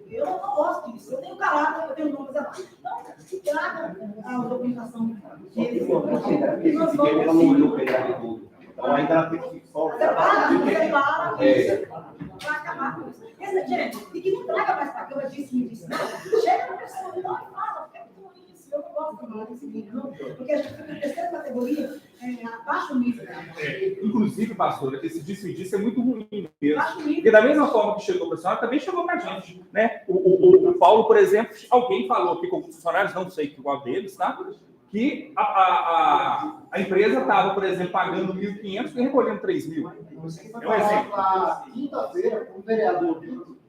Eu não gosto disso. Eu tenho caráter, eu tenho nome a mais. Então, traga a documentação deles. E nós vamos... Então ainda tem que só... Separa, vai acabar com isso. Gente, e que não traga mais para a cama disso, me disse, não. Chega na pessoa e não fala, porque é muito ruim isso. Eu não gosto de falar desse nível, não. Porque a gente fica na terceira categoria, abaixo do nível. Inclusive, pastora, esse disse é muito ruim mesmo. Porque da mesma forma que chegou para o senhor, também chegou para a gente. Né? O Paulo, por exemplo, alguém falou aqui com os funcionários, não sei qual deles, tá? Que a empresa estava, por exemplo, pagando 1.500 e recolhendo 3.000. É um exemplo. Na quinta-feira, com o vereador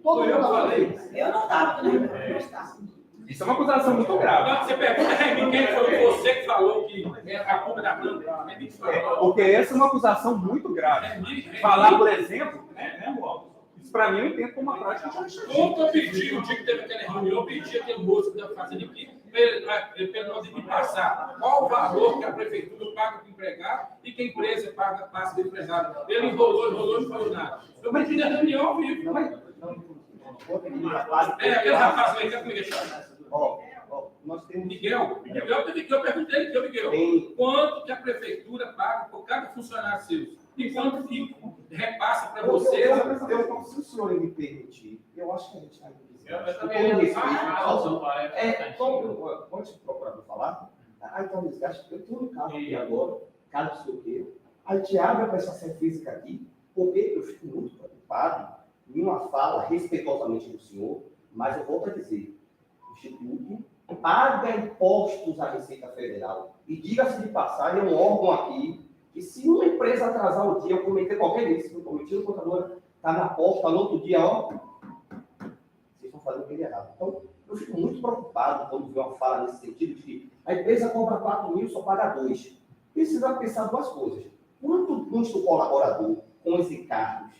todo mundo falei. Eu não estava, não estava. Isso é uma acusação muito grave. Agora você pergunta, quem foi você que falou que a culpa da Câmara? Porque essa é uma acusação muito grave. Falar, por exemplo, né, isso para mim eu entendo como uma prática de Como eu pedi, o dia que teve aquela reunião, eu pedi aquele moço que estava fazendo aqui, para nós me passar qual o valor que a prefeitura paga para o empregado e que a empresa paga passa do empregado. Ele enrolou, não falou nada. Eu pedi na reunião ao vivo. Aquele rapaz aí, que me nós temos... Miguel, eu perguntei, Miguel, quanto que a prefeitura paga por cada funcionário seu? E quanto que repassa para vocês? Se o senhor me permitir, eu acho que a gente está Pode o procurador falar? Aí está um desgaste. Eu tenho um carro aqui agora, carro do seu queiro. A gente abre a prestação física aqui, porque eu fico muito preocupado em uma fala respeitosamente do senhor, mas eu volto a dizer, o Instituto paga impostos à Receita Federal. E diga-se de passagem, é um órgão aqui que se uma empresa atrasar o dia, eu cometer qualquer delito, se eu cometi, o contador está na porta, no outro dia, ó, vocês estão fazendo aquele errado. Então, eu fico muito preocupado quando vê uma fala nesse sentido de que a empresa cobra 4.000, só paga 2. Precisa pensar duas coisas. Quanto custa o colaborador com os encargos?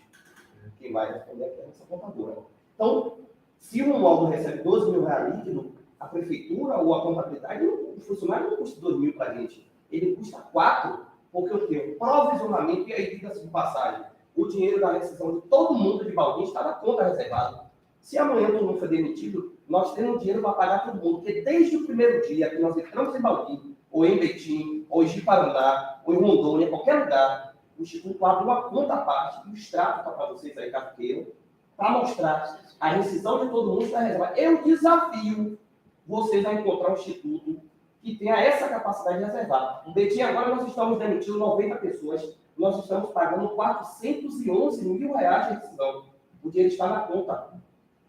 Quem vai responder aqui é a nossa contadora. Então, se o módulo recebe 12 mil reais líquido, a prefeitura ou a contabilidade, o funcionário não custa 2 mil para a gente. Ele custa 4, porque eu tenho provisionamento, e aí diga-se de passagem, o dinheiro da rescisão de todo mundo de Baldinho está na conta reservada. Se amanhã todo mundo for demitido, nós temos dinheiro para pagar todo mundo, porque desde o primeiro dia que nós entramos em Baldinho, ou em Betim, ou em Jiparandá, ou em Rondônia, qualquer lugar, o Instituto abre uma conta à parte, e o extrato está para vocês aí, caso queiram, para mostrar a rescisão de todo mundo está reservada. Eu desafio vocês a encontrar um instituto que tenha essa capacidade de reservar. No Betim, agora nós estamos demitindo 90 pessoas, nós estamos pagando 411 mil reais de rescisão. O dinheiro está na conta.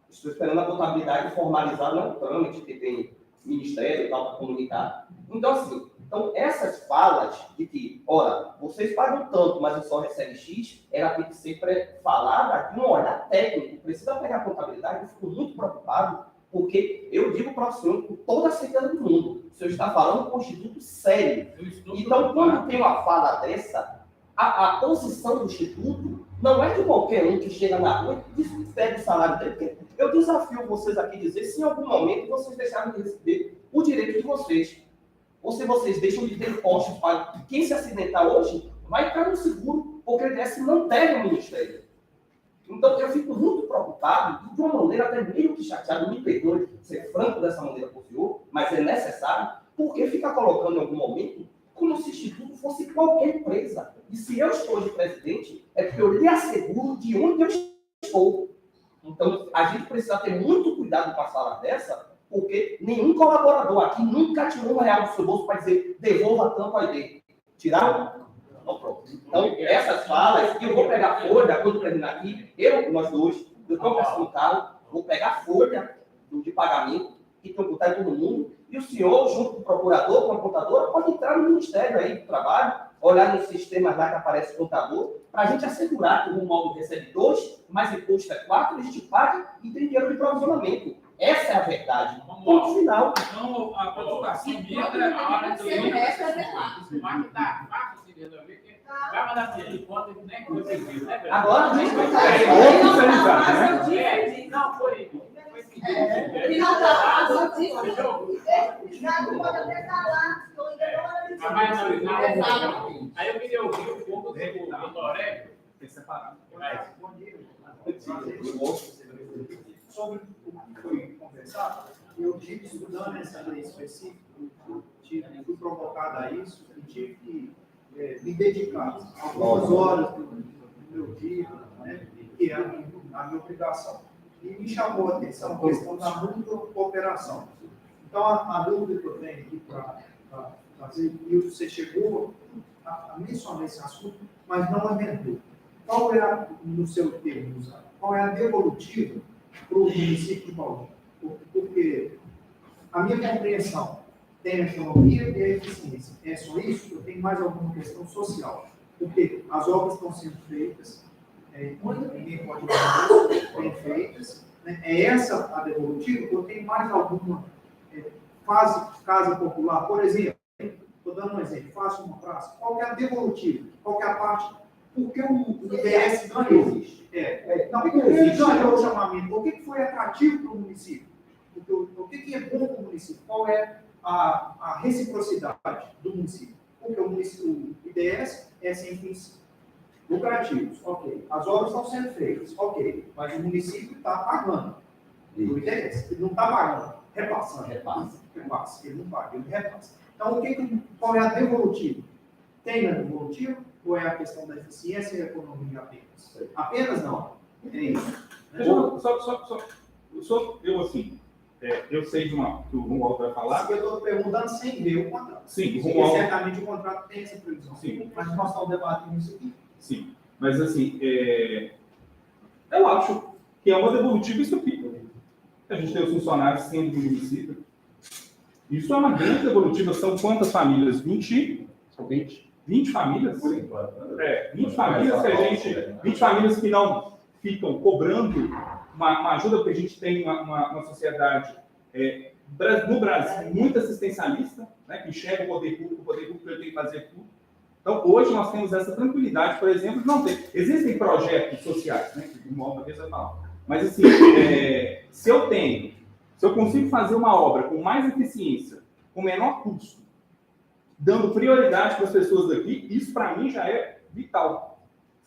Estou esperando a contabilidade formalizar, não é um trâmite que tem ministério e tal para comunicar. Então, assim, essas falas de que, ora, vocês pagam tanto, mas eu só recebo X, ela tem que ser falada de um olhar técnico. Precisa pegar a contabilidade, eu fico muito preocupado, porque eu digo para o senhor com toda a certeza do mundo, o senhor está falando com um instituto sério. Então, quando tem uma fala dessa, a posição do instituto não é de qualquer um que chega na rua e pede o salário dele. Porque eu desafio vocês aqui a dizer se em algum momento vocês deixaram de receber o direito de vocês. Ou se vocês deixam de ter impostos para quem se acidentar hoje, vai ficar no seguro, porque ele se mantém no ministério. Então, eu fico muito preocupado, de uma maneira até meio que chateado, me perdoe ser franco dessa maneira com o senhor, mas é necessário, porque fica colocando em algum momento como se o Instituto fosse qualquer empresa. E se eu estou de presidente, é porque eu lhe asseguro de onde eu estou. Então, a gente precisa ter muito cuidado com a fala dessa, porque nenhum colaborador aqui nunca tirou R$1 do seu bolso para dizer devolva tanto a ID. Tiraram? Então, pronto. Então, essas falas, que eu vou pegar a folha, quando terminar aqui, nós dois, eu estou passando no carro, vou pegar a folha de pagamento e tributar em todo mundo, e o senhor, junto com o procurador, com a contadora, pode entrar no Ministério aí do Trabalho, olhar nos sistemas lá que aparece o contador, para a gente assegurar que o Romualdo recebe 2, mais imposto é 4, a gente paga e tem dinheiro de provisionamento. Essa é a verdade. Ponto final. Então, a preocupação minha Todo é a hora mundo do tem que ser honesto, é verdade. Isso vai dar fácil de resolver, porque vai mandar pedir de conta e nem conseguiu, né, velho? Agora a gente vai oficializar, né? Não, foi. Final da frase, já não pode até falar, estou Vai analisar. Aí eu queria ouvir um pouco do Loré. Tem separado. Sobre o que foi conversado, eu tive estudando essa lei específica, fui provocado a isso e tive que me dedicar algumas horas do meu dia, né, que é a minha obrigação. E me chamou a atenção a questão da microcooperação. Então, a dúvida que eu tenho aqui para fazer, e você chegou a mencionar esse assunto, mas não amendou. Qual é, no seu termo, qual é a devolutiva para o município de Bauru? Porque a minha compreensão tem a economia e a eficiência. É só isso? Eu tenho mais alguma questão social? Porque as obras estão sendo feitas, ninguém pode dizer isso, bem feitas. Né? É essa a devolutiva? Eu tenho mais alguma casa popular? Por exemplo, estou dando um exemplo, faço uma praça. Qual que é a devolutiva? Qual que é a parte? Porque o IBS ganhou. Não, por que ele ganhou o chamamento? Por que foi atrativo para o município? O que é bom para o município? Qual é a reciprocidade do município? Porque o IBS é sem fins lucrativos, ok. As obras estão sendo feitas, ok. Mas o município está pagando. O IBS, ele não está pagando, repassando. Repassa. Ele não paga, ele repassa. Então, qual é a devolutiva? Tem a devolutiva ou é a questão da eficiência e economia apenas? Apenas não. Tem isso. Eu assim, eu sei de uma que o Romualdo vai falar. Eu estou perguntando sem ver o contrato. Sim, o Porque Romualdo. certamente o contrato tem essa previsão. Sim. Mas nós estamos debatendo isso aqui. Sim, mas assim, eu acho que é uma devolutiva isso aqui. A gente tem os funcionários sendo do município. Isso é uma grande devolutiva. São quantas famílias? 20 famílias? 20 famílias que a gente. 20 famílias que não ficam cobrando uma ajuda, porque a gente tem uma sociedade no Brasil muito assistencialista, né, que enxerga o poder público ele tem que fazer tudo. Então, hoje nós temos essa tranquilidade, por exemplo, de não ter. Existem projetos sociais, né, que uma vez vai falar. Mas, assim, se eu consigo fazer uma obra com mais eficiência, com menor custo, dando prioridade para as pessoas daqui, isso, para mim, já é vital,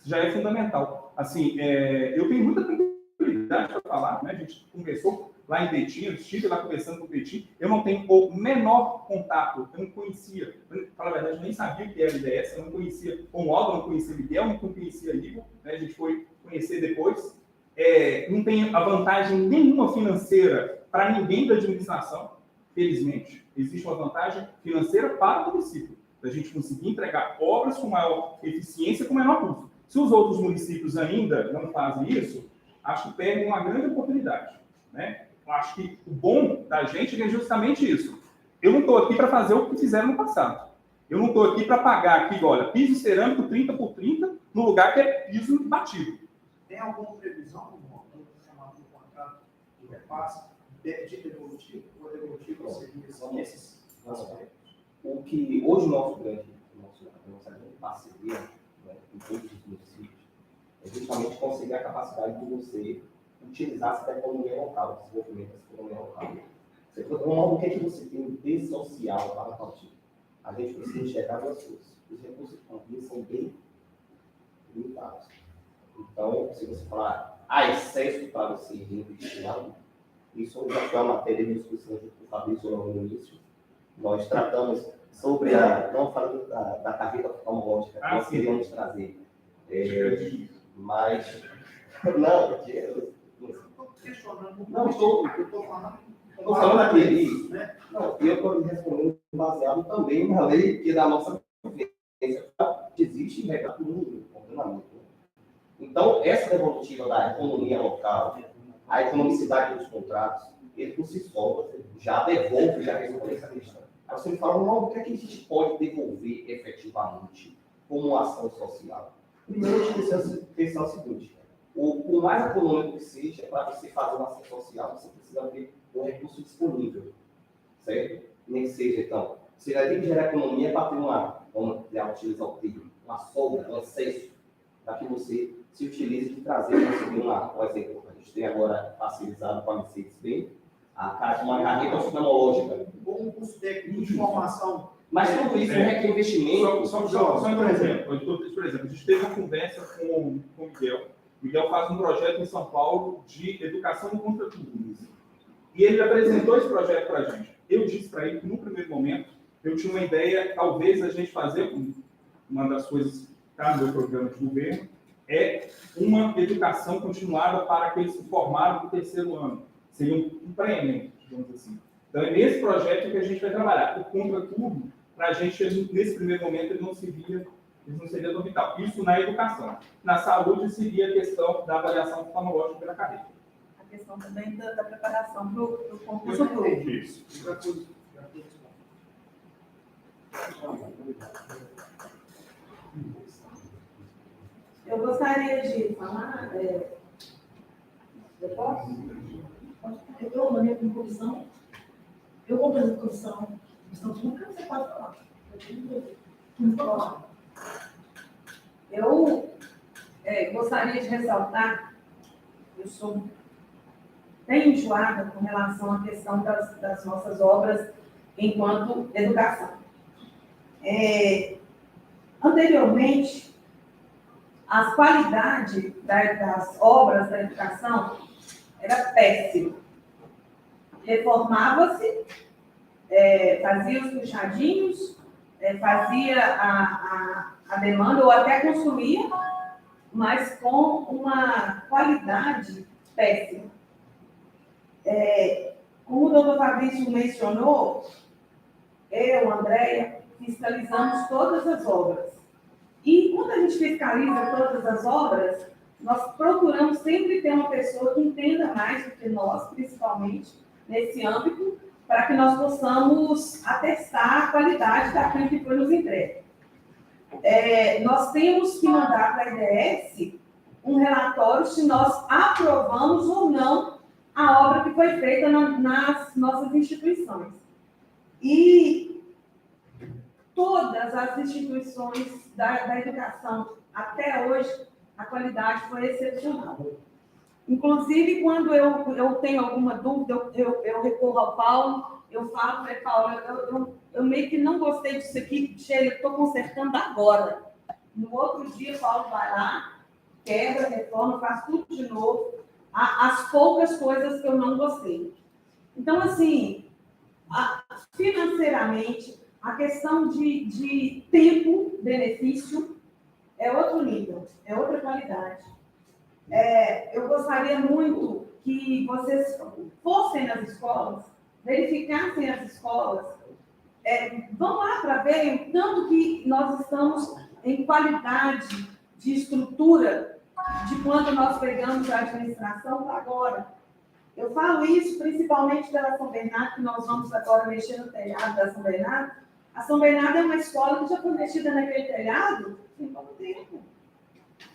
já é fundamental. Assim, eu tenho muita tranquilidade para falar, né, a gente conversou lá em Betim, eu estive lá conversando com o Betim, eu não tenho o menor contato, eu não conhecia, para a verdade, eu nem sabia o que era IDS, eu não conhecia o Romualdo, não conhecia o Miguel, não conhecia Igor, né, a gente foi conhecer depois. Não tem a vantagem nenhuma financeira para ninguém da administração, felizmente. Existe uma vantagem financeira para o município, da gente conseguir entregar obras com maior eficiência, com menor custo. Se os outros municípios ainda não fazem isso, acho que perdem uma grande oportunidade, né? Eu acho que o bom da gente é justamente isso. Eu não estou aqui para fazer o que fizeram no passado. Eu não estou aqui para pagar aqui, olha, piso cerâmico 30 por 30, no lugar que é piso batido. Tem alguma previsão no chamado contrato de repasse de devolutivo? Ou devolutivo seria esses aspectos? O que hoje nossa grande parceria, né, em todos os municípios é justamente conseguir a capacidade de você utilizar essa economia local, desenvolvimento dessa economia local. Você falou, o que é que você tem de social para a partir? A gente precisa enxergar duas coisas. Os recursos de família são bem limitados. Então, se você falar, há excesso para você investir, isso já foi uma matéria de discussão com o Fabrício no início. Nós tratamos sobre não falando da carreira oftalmológica, que nós queríamos trazer. Mas, não, estou falando aqui, né? Não, eu estou respondendo baseado também na lei que é da nossa existe regra no ordenamento. Então, essa devolutiva da economia local, a economicidade dos contratos, ele por si só já devolve, já resolve essa questão. Aí você me fala, não, o que é que a gente pode devolver efetivamente como ação social? Primeiro, a gente precisa pensar o seguinte: por mais econômico que seja, para você fazer uma ação social, você precisa ter um recurso disponível, certo? Nem que seja, então, você vai ter que gerar economia para ter vamos utilizar o termo, uma sobra, um excesso, para que você se utilize de trazer para subir por exemplo, a gente tem agora facilitado com a Mercedes-Benz, uma carreta oftalmológica. Um curso técnico de formação. Mas tudo isso requer investimento. Só por exemplo, a gente teve uma conversa com o Miguel. O Miguel faz um projeto em São Paulo de educação contra tudo. E ele apresentou esse projeto para a gente. Eu disse para ele que, no primeiro momento, eu tinha uma ideia, talvez, a gente fazer, uma das coisas que está no meu programa de governo, é uma educação continuada para aqueles que formaram no terceiro ano. Seria um pré-ENEM, digamos assim. Então, é nesse projeto que a gente vai trabalhar. O contra tudo, para a gente, nesse primeiro momento, ele não seria do vital. Isso na educação. Na saúde, seria a questão da avaliação oftalmológica pela carreira. A questão também da preparação para o Isso. concurso. Isso. Eu gostaria de falar, eu posso? Eu, na minha composição, eu compreendo a composição pública, você pode falar. Eu gostaria de ressaltar, eu sou bem enjoada com relação à questão das nossas obras enquanto educação. Anteriormente, a qualidade das obras da educação era péssima. Reformava-se, fazia os puxadinhos, fazia a demanda ou até construía, mas com uma qualidade péssima. Como o doutor Fabrício mencionou, eu, Andréia, fiscalizamos todas as obras. E quando a gente fiscaliza todas as obras, nós procuramos sempre ter uma pessoa que entenda mais do que nós, principalmente nesse âmbito, para que nós possamos atestar a qualidade daquilo que foi nos entregue. Nós temos que mandar para a IDS um relatório se nós aprovamos ou não a obra que foi feita nas nossas instituições. E todas as instituições da educação, até hoje, a qualidade foi excepcional. Inclusive, quando eu tenho alguma dúvida, eu recorro ao Paulo, eu falo para ele, Paulo, eu meio que não gostei disso aqui, eu estou consertando agora. No outro dia, o Paulo vai lá, quebra, reforma, faz tudo de novo, as poucas coisas que eu não gostei. Então, assim, financeiramente, a questão de tempo, benefício, é outro nível, é outra qualidade. Eu gostaria muito que vocês fossem nas escolas, verificassem as escolas, vão lá para ver o tanto que nós estamos em qualidade de estrutura de quando nós pegamos a administração para agora. Eu falo isso principalmente pela São Bernardo, que nós vamos agora mexer no telhado da São Bernardo. A São Bernardo é uma escola que já foi mexida naquele telhado em pouco tempo.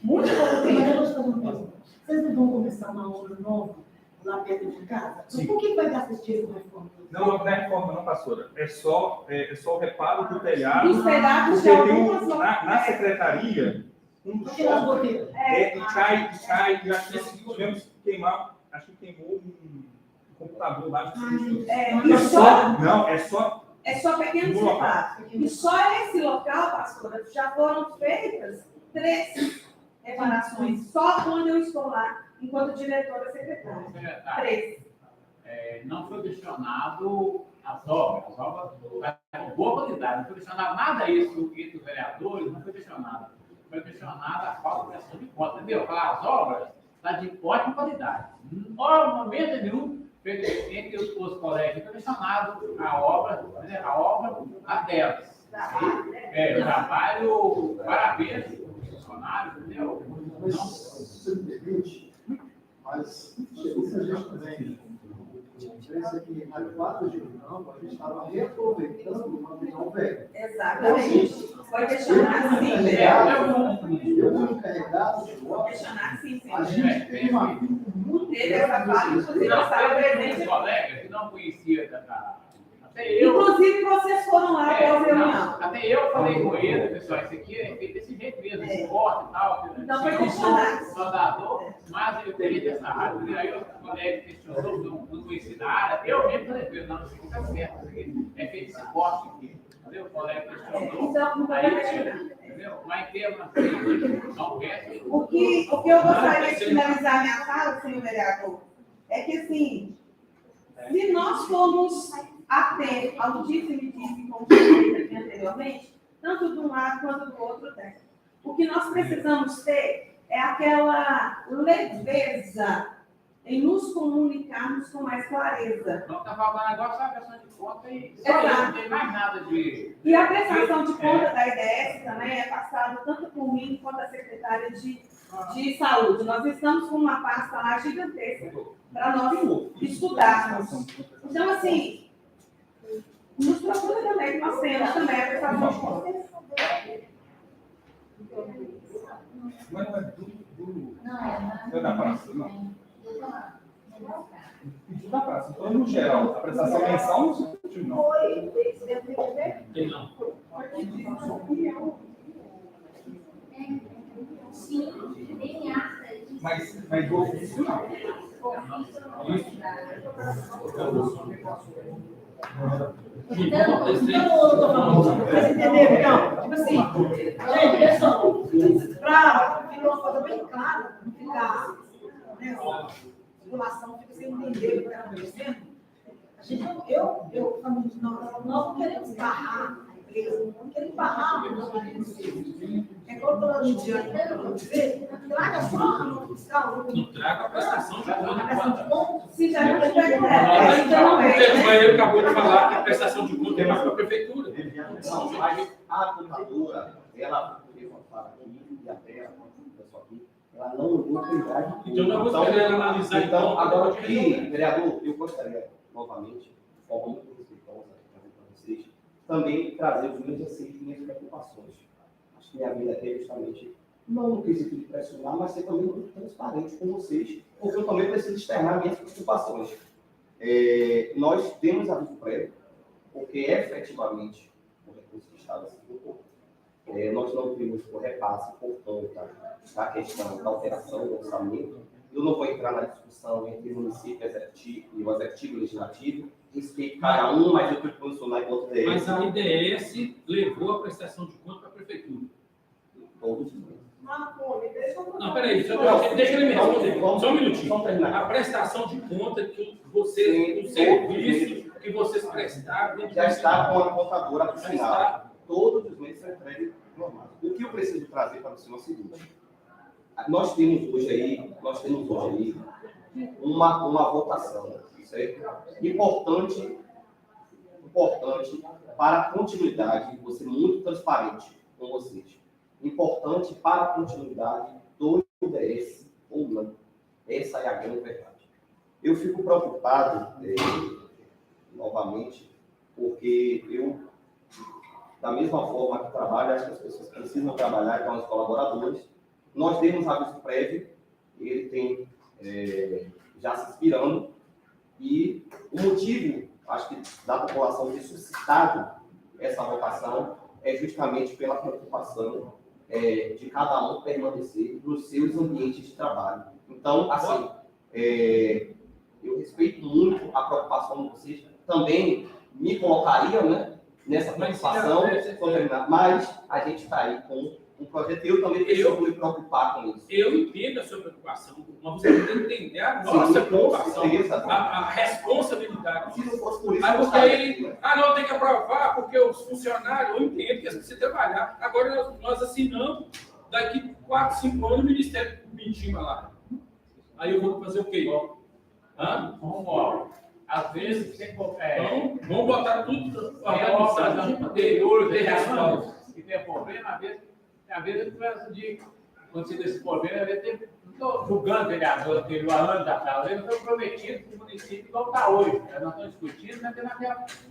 Muito pouco tempo. Vocês não vão começar uma obra nova lá perto de casa? Sim. Por que vai gastar esse dinheiro com reforma? Não é reforma, não, pastora. É só o reparo do telhado. Dos telhados de algumas na secretaria, um choque, e cai, e acho que tivemos que queimar, acho que queimou um computador lá. É só pequenos reparos. E só esse local, pastora, já foram feitas 3 reparações, só quando eu estou lá, enquanto diretora secretária. 3. Não foi questionado as obras com boa qualidade, não foi questionado nada isso entre os vereadores, não foi questionado. Foi questionada a falta de prestação de conta, entendeu? As obras estão de ótima qualidade. Em momento nenhum, entre os colegas, foi questionado a obra delas. trabalho, parabéns para funcionários, entendeu? Mas, se me permite, mas chegou a gente também. Diferença que na quadra de campo, a gente estava reaproveitando uma visão velha. Exatamente. Pode questionar sim, Eu fui encarregado de Pode questionar sim, a sim. gente teve uma vida muito Teve essa fala, inclusive, eu Não, estava teve presente. um colega que não conhecia até eu. Inclusive, vocês foram lá após a reunião. Até eu falei com ele, pessoal, isso aqui é feito desse jeito mesmo, esse corte e tal. Não foi eu não questionado. sou soldador, mas eu teria dessa área. E aí o colega questionou, não conheci da área. Eu mesmo falei com ele, não, isso aqui tá certo, isso aqui é feito esse corte aqui. Entendeu? O colega questionou. Então, não vai Aí, questionar. entendeu? Mas em termos assim, não peço. O que eu gostaria de finalizar minha fala, senhor vereador, é que, assim, se nós formos até ao disse-me-disse, como foi aqui anteriormente, tanto de um lado quanto do outro tem. O que nós precisamos ter é aquela leveza em nos comunicarmos com mais clareza. Não está falando agora só a prestação de conta e só Exato. isso, não tem mais nada de... E a prestação de conta da IDS também é passada tanto por mim quanto a secretária de saúde. Nós estamos com uma pasta lá gigantesca para nós estudarmos. Então, assim, nos procura também, que nós temos também a prestação de contas. Mas não é não é da praça, não. Pedido da praça. Então, no geral, a prestação mensal não se discutiu, não. Tem não. Mas do ofício, não. Isso. Então, vocês entenderam? Então, tipo assim, gente, pessoal, para ficar uma coisa bem clara, não ficar, né, a população fica sem entender o que está acontecendo, a gente, nós não queremos barrar a empresa, não queremos barrar o nosso é como eu estou lidiando para dizer, traga só a nota fiscal, Não traga a prestação de conta. Se já não tiver O banheiro acabou de falar que a prestação de conta é mais para a prefeitura. Não, mas a contadora, ela fala aqui, e até a pessoa aqui, ela não deu prioridade. Então, nós vamos querer analisar. Então, agora aqui, vereador, eu gostaria, novamente, de forma muito respeitosa, para vocês, também trazer os meus anseios e minhas preocupações. Acho que minha vida aqui é justamente, não no quesito de pressionar, mas ser também muito transparente com vocês, porque eu também preciso externar minhas preocupações. Nós temos aviso prévio, porque efetivamente o recurso que estava nós não temos o repasse por conta da questão da alteração do orçamento. Eu não vou entrar na discussão entre o município executivo e o executivo legislativo, respeito cada um, mas eu fui posicionar em outro DS. Mas a IDS levou a prestação de conta para a prefeitura. Todos os Não, peraí, deixa ele me responder. Só um minutinho. A prestação de conta que vocês, o serviço que vocês prestaram... Já está com a contadora para final. Todos os meses são entregues normais. O que eu preciso trazer para você é o seguinte. Nós temos hoje aí uma votação, certo? Importante para a continuidade, vou ser muito transparente com vocês. Importante para a continuidade do IDS ou não. Essa é a grande verdade. Eu fico preocupado, novamente, porque eu, da mesma forma que trabalho, acho que as pessoas precisam trabalhar com os colaboradores. Nós temos aviso prévio, ele tem já se inspirando, e o motivo, acho que, da população ter suscitado essa votação é justamente pela preocupação de cada um permanecer nos seus ambientes de trabalho. Então, assim, eu respeito muito a preocupação de vocês, também me colocaria, né, nessa preocupação, mas a gente está aí com um projeto, eu também preciso me preocupar com isso. Eu entendo a sua preocupação, mas você tem que entender a nossa preocupação, a responsabilidade. Se não fosse por isso, Aí porque aí, não, tem que aprovar, porque os funcionários, eu entendo que eles precisam trabalhar. Agora nós assinamos, daqui 4, 5 anos, o Ministério mentima lá. Aí eu vou fazer o quê? Às vezes, vamos botar tudo obras anteriores, tem problema, às vezes eu penso de, quando você tem esse problema, às vezes não estou julgando o vereador anterior há anos atrás, ele foi prometido para o município igual está hoje. Nós estamos discutindo, mas temos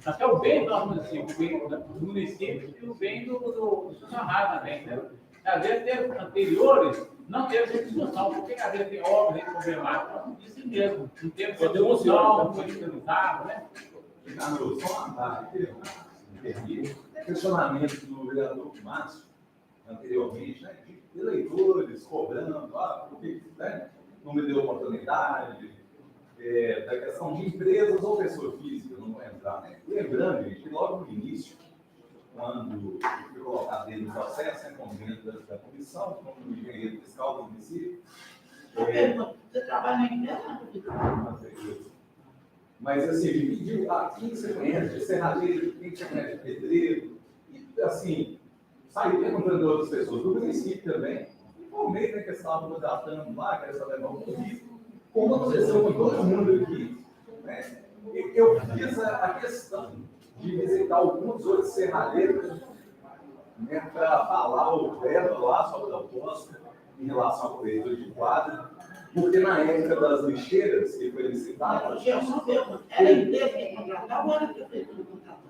até o bem do nosso município, o bem do município e o bem do funcionário também, né? Às vezes, tempos anteriores, não teve essa discussão, porque às vezes tem obras problemáticas, isso mesmo, não teve essa discussão, não foi disponibilizado, né? Só uma questionamento do vereador Márcio, anteriormente, né, de eleitores cobrando, porque né, não me deu oportunidade, da questão de empresas ou pessoa física, não vou entrar, né? Lembrando, gente, que logo no início, quando foi colocado dentro do processo, como dentro da comissão, como engenheiro fiscal do município. Você trabalha na empresa? Mas, assim, me pediu, quem você conhece de serralheiro, quem você conhece de pedreiro, e, assim, saí perguntando a outras pessoas do município também, informei que estavam candidatando lá, que era só levar um currículo, como aconteceu com todo mundo aqui, né? Eu fiz a questão de visitar alguns outros serralheiros, né, para falar o veto lá sobre a proposta em relação ao corredor de quadro, porque na época das lixeiras, que foi licitado... Era a empresa que contratava ou era a prefeitura que contratava?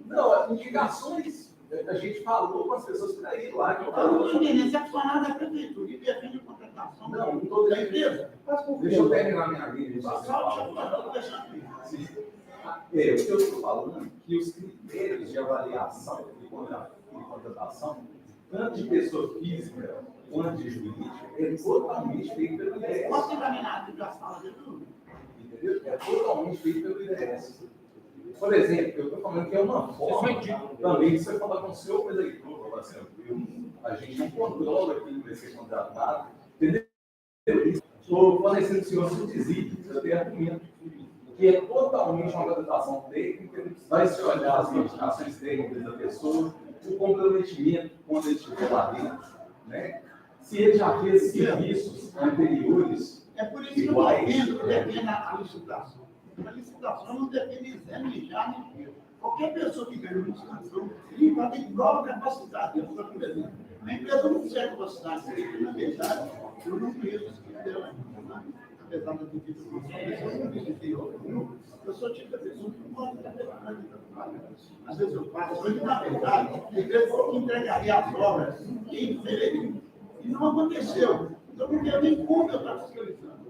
Não, indicações, a gente falou com as pessoas para ir lá. Que eu não estou entendendo, se é funcionário da prefeitura e defende a contratação não estou da empresa. Deixa eu terminar minha linha. O que eu estou falando é que os critérios de avaliação e contratação, tanto de pessoa física quanto de jurídica, é totalmente feito pelo IDS. Posso examinar aqui as falas de tudo? Entendeu? É totalmente feito pelo IDS. Por exemplo, eu estou falando que é uma forma também de você falar com o seu eleitor, assim, a gente não controla quem vai ser contratado, entendeu? Estou fornecendo o senhor subsídios, eu tenho argumento, que é totalmente uma contratação técnica, vai se olhar as indicações técnicas da pessoa, o comprometimento quando ele estiver lá dentro, né? Se ele já fez serviços anteriores, é por isso que eu defendo a licitação. A licitação não depende nem já nem dinheiro. Qualquer pessoa que ganha uma licitação, ele vai ter igual capacidade. Eu estou por exemplo. A empresa não tem capacidade, porque, na verdade, eu não conheço os que dela. Apesar da eu sou tipo de pessoa que não pode trabalhar. Às vezes eu faço, mas na verdade, a empresa que entregaria as obras em fevereiro. E não aconteceu. Então não tenho nem como eu estar fiscalizando.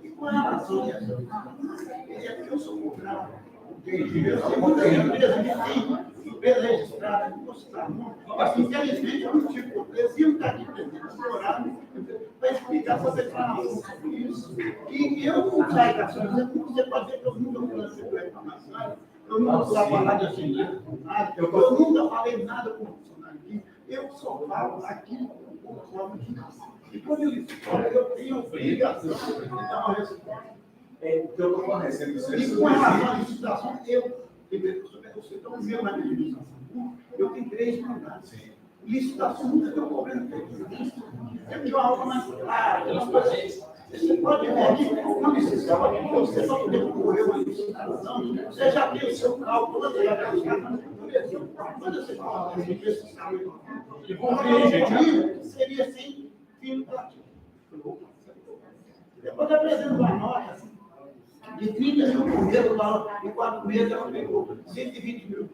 E com relação a essa, é porque eu sou cobrado. Eu sou contra a empresa que empresa registrada, não gostar muito. Mas, infelizmente, eu não tive empresa e eu estou aqui presente no horário para explicar essa declaração sobre isso. E eu não saio da sua você pode ver que eu nunca lancei o reclamação, eu nunca fui falar de agenda, eu nunca falei nada com o funcionário aqui, eu só falo aquilo conforme que e quando eu falo, eu tenho obrigação de dar uma resposta. É o que eu estou fornecendo. E com relação à licitação, eu estou no meu na licitação. Eu tenho 3 mandatos. Licitação nunca deu problema. É melhor algo mais claro. Você pode ver aqui, uma licitação, você só poder concorrer uma licitação, você já tem o seu cálculo, você já tem o seu cálculo. Quando você fala de licitação, seria sem fim prático. Depois eu apresento uma nota de 30 mil por mês, em 4 meses ela pegou 120 mil.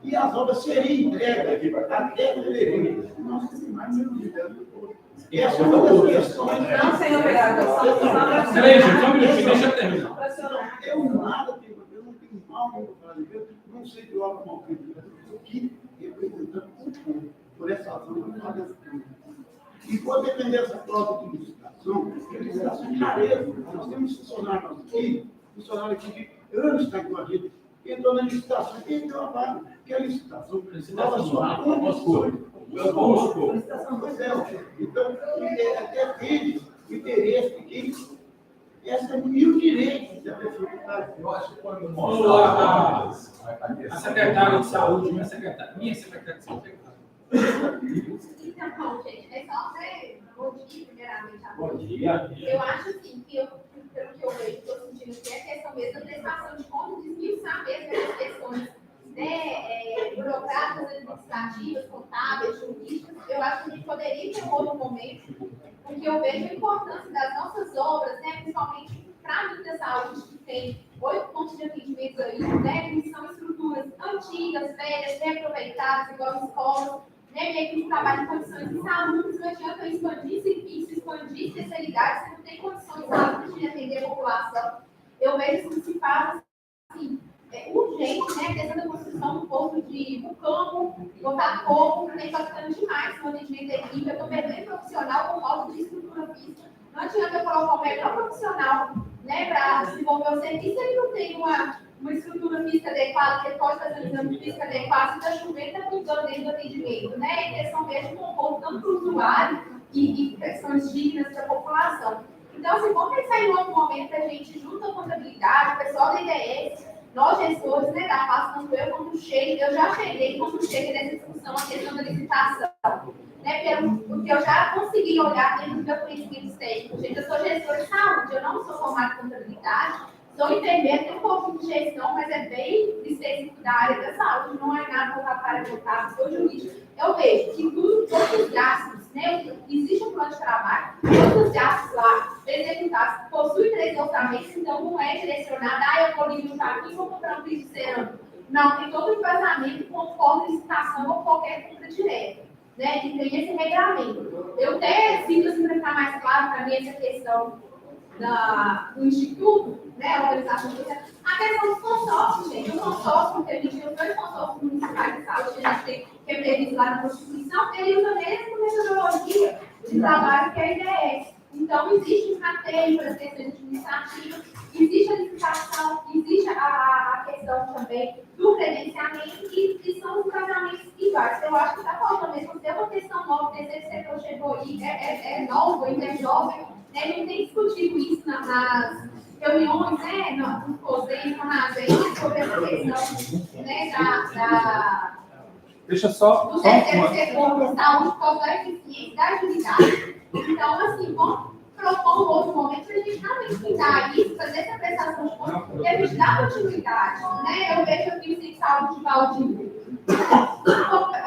E as obras seriam entregues até fevereiro. Nós temos mais de 1 milhão. Essa é uma das questões. Não, senhor vereador. Peraí, gente, só um minutinho, deixa eu terminar. Eu nada tenho, eu não tenho mal nenhum para viver, não sei de obra mal feita. Eu estou aqui representando o povo. Por essa razão, eu não faço essa câmara. E quando depender dessa prova de licitação de clareza, nós temos funcionários aqui de anos está com a gente, entrou na licitação, quem deu a vaga, que é a licitação principal da sua conta. Pois é, então, depende do interesse de quem. Essa é o direito da pessoa que está. Eu acho que quando a secretária de saúde, minha secretária de saúde. Então, gente, é só você. Bom dia, primeiramente. Bom dia. Eu acho assim, que pelo que eu vejo, estou sentindo que é questão mesmo da prestação de conta, de esmiuçar mesmo áreas administrativas, contábeis, jurídicas, eu acho que a gente poderia ter um outro momento, porque eu vejo a importância das nossas obras, né, principalmente para a vida da saúde, que tem 8 pontos de atendimento aí, né, que são estruturas antigas, velhas, reaproveitadas, igual escolas, né, minha equipe trabalha em condições insalubres, não adianta eu expandir serviço, expandir especialidades, você não tem condições insalubres de atender a população. Eu vejo que se faz, assim, urgente, né, a questão da construção do posto do campo, botar fogo, está impactando demais no atendimento da equipe, eu estou perdendo profissional com falta de estrutura física. Não adianta eu colocar o melhor profissional, né, para desenvolver o serviço, se ele não tem uma estrutura física adequada, que ele pode fazer um exame físico adequado, se está chovendo, está cuidando dentro do atendimento, né, e questão mesmo de conforto tanto para o usuário e questões dignas para a população. Então, assim, vamos pensar em um outro momento que a gente junta a contabilidade, o pessoal da IDS, nós gestores, né, da FAS, tanto eu quanto o Sheik, eu já cheguei quando cheguei nessa discussão, a questão da licitação, né, porque eu já consegui olhar dentro do meu conhecimento técnico. Gente, eu sou gestora de saúde, eu não sou formada em contabilidade, sou enfermeira, tenho um pouquinho de gestão, mas é bem específico da área da saúde, não é nada voltado para a área contábil, sou jurídica. Eu vejo que todos os gastos, né, existe um plano de trabalho, todos os gastos lá executados possuem 3 orçamentos, então não é direcionado, eu vou limitar aqui, vou comprar um piso de cerâmica. Não, tem todo o embasamento conforme licitação ou qualquer compra direta, né, que tem esse regramento. Eu até sinto assim, para ficar mais claro para mim essa questão do Instituto, né, a organização do a questão dos consórcios, gente. O consórcio que a gente tem, os 2 consórcios municipais de saúde, a gente tem que é previsto lá na Constituição, ele usa a mesma metodologia de trabalho que a IDS. Então, existe um rateio para as questões administrativas, existe a licitação, existe a questão também do credenciamento e são os tratamentos iguais. Eu acho que está faltando mesmo ter uma questão nova, desse setor chegou aí, é novo, ainda é jovem, né? A gente tem discutido isso nas reuniões, né, nos conselhos, sobre essa questão, né, Deixa só. Do terceiro setor de saúde, por causa da eficiência da agilidade. Então, assim, vamos propor um outro momento para a gente realmente pintar isso, fazer essa prestação de contas, porque a gente dá continuidade, né? Eu vejo aqui o centro de saúde de Valdívia.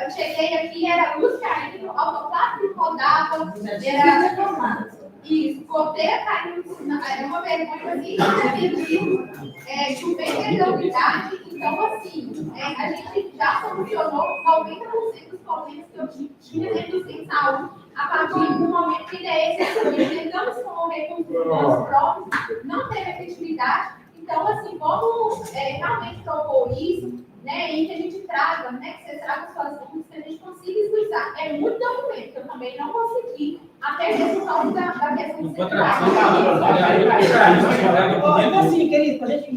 Eu cheguei aqui, era luz caindo, autoclave rodava, era isso, goteira caindo, era uma vergonha assim, chovendo da unidade. Então, assim, a gente já solucionou 90% dos problemas que eu tinha dentro do centro de saúde a partir do momento que tentamos com recursos nossos próprios, não teve efetividade. Então, assim, vamos realmente propor isso, né, e que a gente traga, né, que você traga suas dúvidas, que a gente consiga explicar. É muito documento, que eu também não consegui, até mesmo por causa da questão do secretário. Então, assim, querido, a gente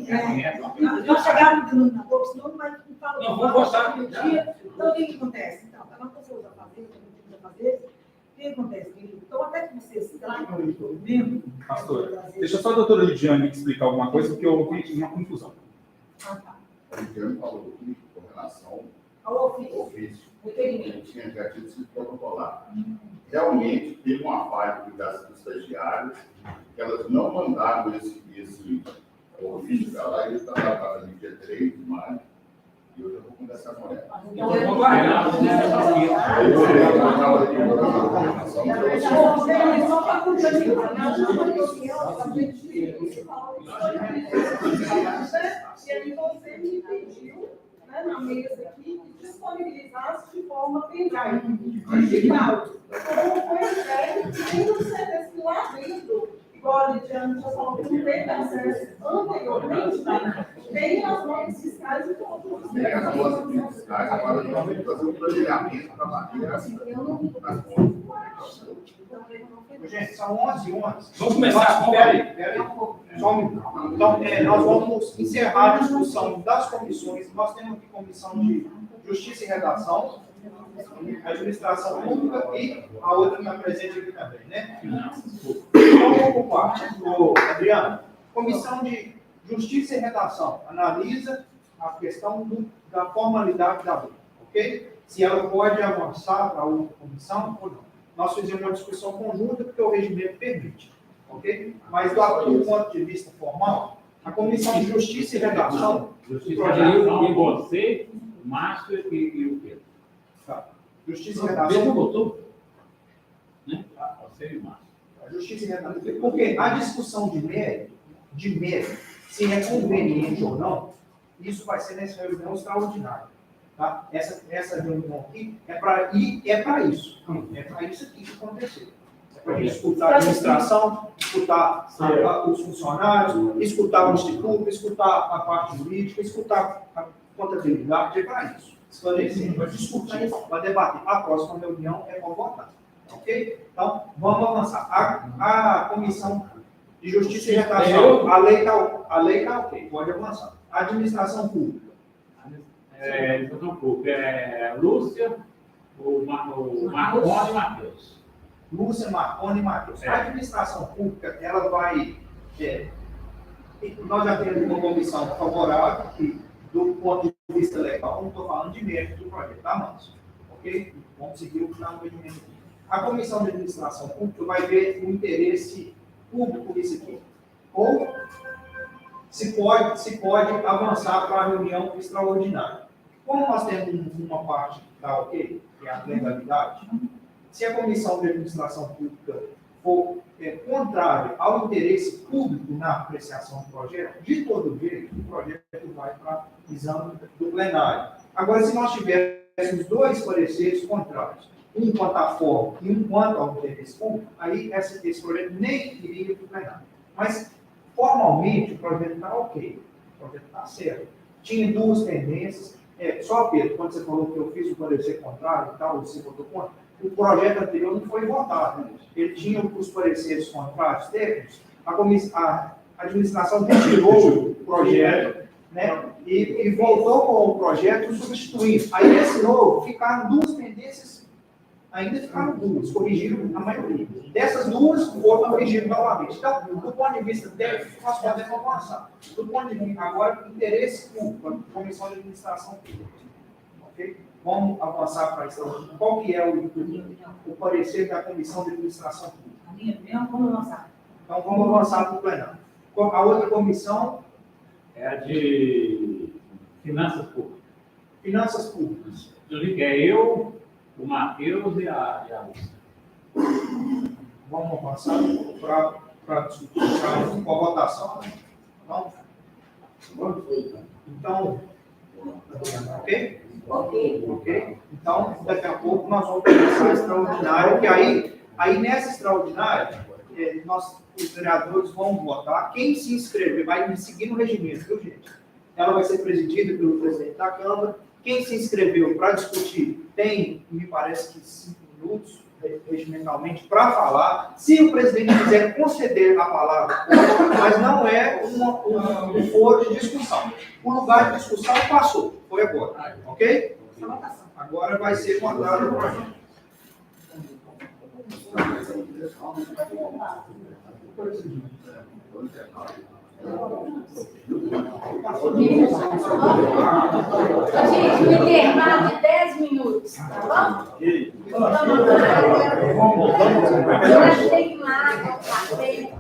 nós chegamos no denominador, senão não vai falar. Não, vamos gostar. Então, o que acontece? Então, cada um tem seus afazeres, o que acontece, querido? Então, até que vocês tragam o mesmo. Pastor, deixa só a doutora Lidiane explicar alguma coisa, porque eu ouvi uma confusão. A Lidiane falou aqui com relação ao ofício. Requerimento. Já tinha sido protocolado. Realmente, teve uma falha das estagiárias, que elas não mandaram esse ofício para lá, ele está tratado no dia 3 de maio, e eu já vou conversar com ela. Vamos guardar. E aí você me pediu, né, na mesa aqui, que disponibilizasse de forma pendrive, digital. Então, foi ideia que tem um serviço lá dentro, igual a Lidiane já falou, que não teve acesso anteriormente, né? Tem as notas fiscais e todos os Tem as notas fiscais, agora nós vamos fazer um planejamento para bater as contas. Gente, são 11h11. Vamos começar. Peraí, só um minuto. Então, nós vamos encerrar a discussão das comissões. Nós temos aqui comissão de Justiça e Redação, Administração Pública e a outra está presente aqui também, né? Então, vamos por parte. Adriano, Comissão de Justiça e Redação analisa a questão da formalidade da lei, ok? Se ela pode avançar para outra comissão ou não. Nós fizemos uma discussão conjunta porque o regimento permite, ok? Mas do ponto de vista formal, a Comissão de Justiça e Redação... Justiça e Redação, e você, o Márcio e o Pedro. Tá. Justiça e O redação. governo votou? Você e o Márcio. A justiça e redação. Porque a discussão de mérito, se é conveniente ou não, isso vai ser nessa reunião extraordinária. Tá? Essa reunião aqui é para isso. É para isso aqui que aconteceu. É para a gente escutar a administração, escutar os funcionários, escutar o instituto, escutar a parte jurídica, escutar a contabilidade, é para isso. Esclarecer, para discutir, para debater. A próxima reunião é para votar. Ok? Então, vamos avançar. A Comissão de Justiça e Redação, a lei está ok, pode avançar. A administração pública. Administração pública. Lúcia, o Marconi e o Matheus. Lúcia, Marconi e Matheus. A administração pública, ela vai... nós já temos uma comissão favorável, que, do ponto de vista legal, não estou falando de mérito do projeto, tá, Márcio? Ok? Vamos seguir o que está no regimento aqui. A comissão de administração pública vai ver o interesse público nisso aqui. Ou se pode avançar para a reunião extraordinária. Como nós temos uma parte que está ok, que é a legalidade, se a comissão de administração pública for contrária ao interesse público na apreciação do projeto, de todo jeito, o projeto vai para exame do plenário. Agora, se nós tivéssemos dois pareceres contrários, um quanto à forma e um quanto ao interesse público, aí esse projeto nem iria para o plenário. Mas, formalmente, o projeto está ok, o projeto está certo. Tinha duas tendências, só, Pedro, quando você falou que eu fiz o parecer contrário e tal, você votou contra, o projeto anterior não foi votado. Ele tinha os pareceres contrários técnicos, a administração retirou o projeto, né, e voltou com o projeto substituindo. Aí, esse novo, ficaram duas tendências, ainda ficaram duas, corrigiram a maioria. Dessas duas, foram corrigidas novamente. Então, do ponto de vista técnico, nós podemos avançar. Do ponto de vista, agora, interesse público, a Comissão de Administração Pública. Ok? Vamos avançar para isso. Qual que é o parecer da Comissão de Administração Pública? A minha opinião, vamos avançar. Então, vamos avançar para o plenário. A outra comissão é a de Finanças Públicas. Finanças Públicas. É eu, o Matheus e a Lúcia. Vamos avançar para discutir com a votação. Então, ok? Ok. Então, daqui a pouco nós vamos começar a extraordinária, que aí nessa extraordinária, os vereadores vão votar. Quem se inscrever vai me seguir no regimento, viu, gente? Ela vai ser presidida pelo presidente da Câmara. Quem se inscreveu para discutir tem, me parece que 5 minutos, regimentalmente, para falar. Se o presidente quiser conceder a palavra, mas não é um foro de discussão. O lugar de discussão passou, foi agora, ok? Agora vai ser votado o projeto. Gente, um intervalo de 10 minutos, tá bom? Eu tem que ir lá, café,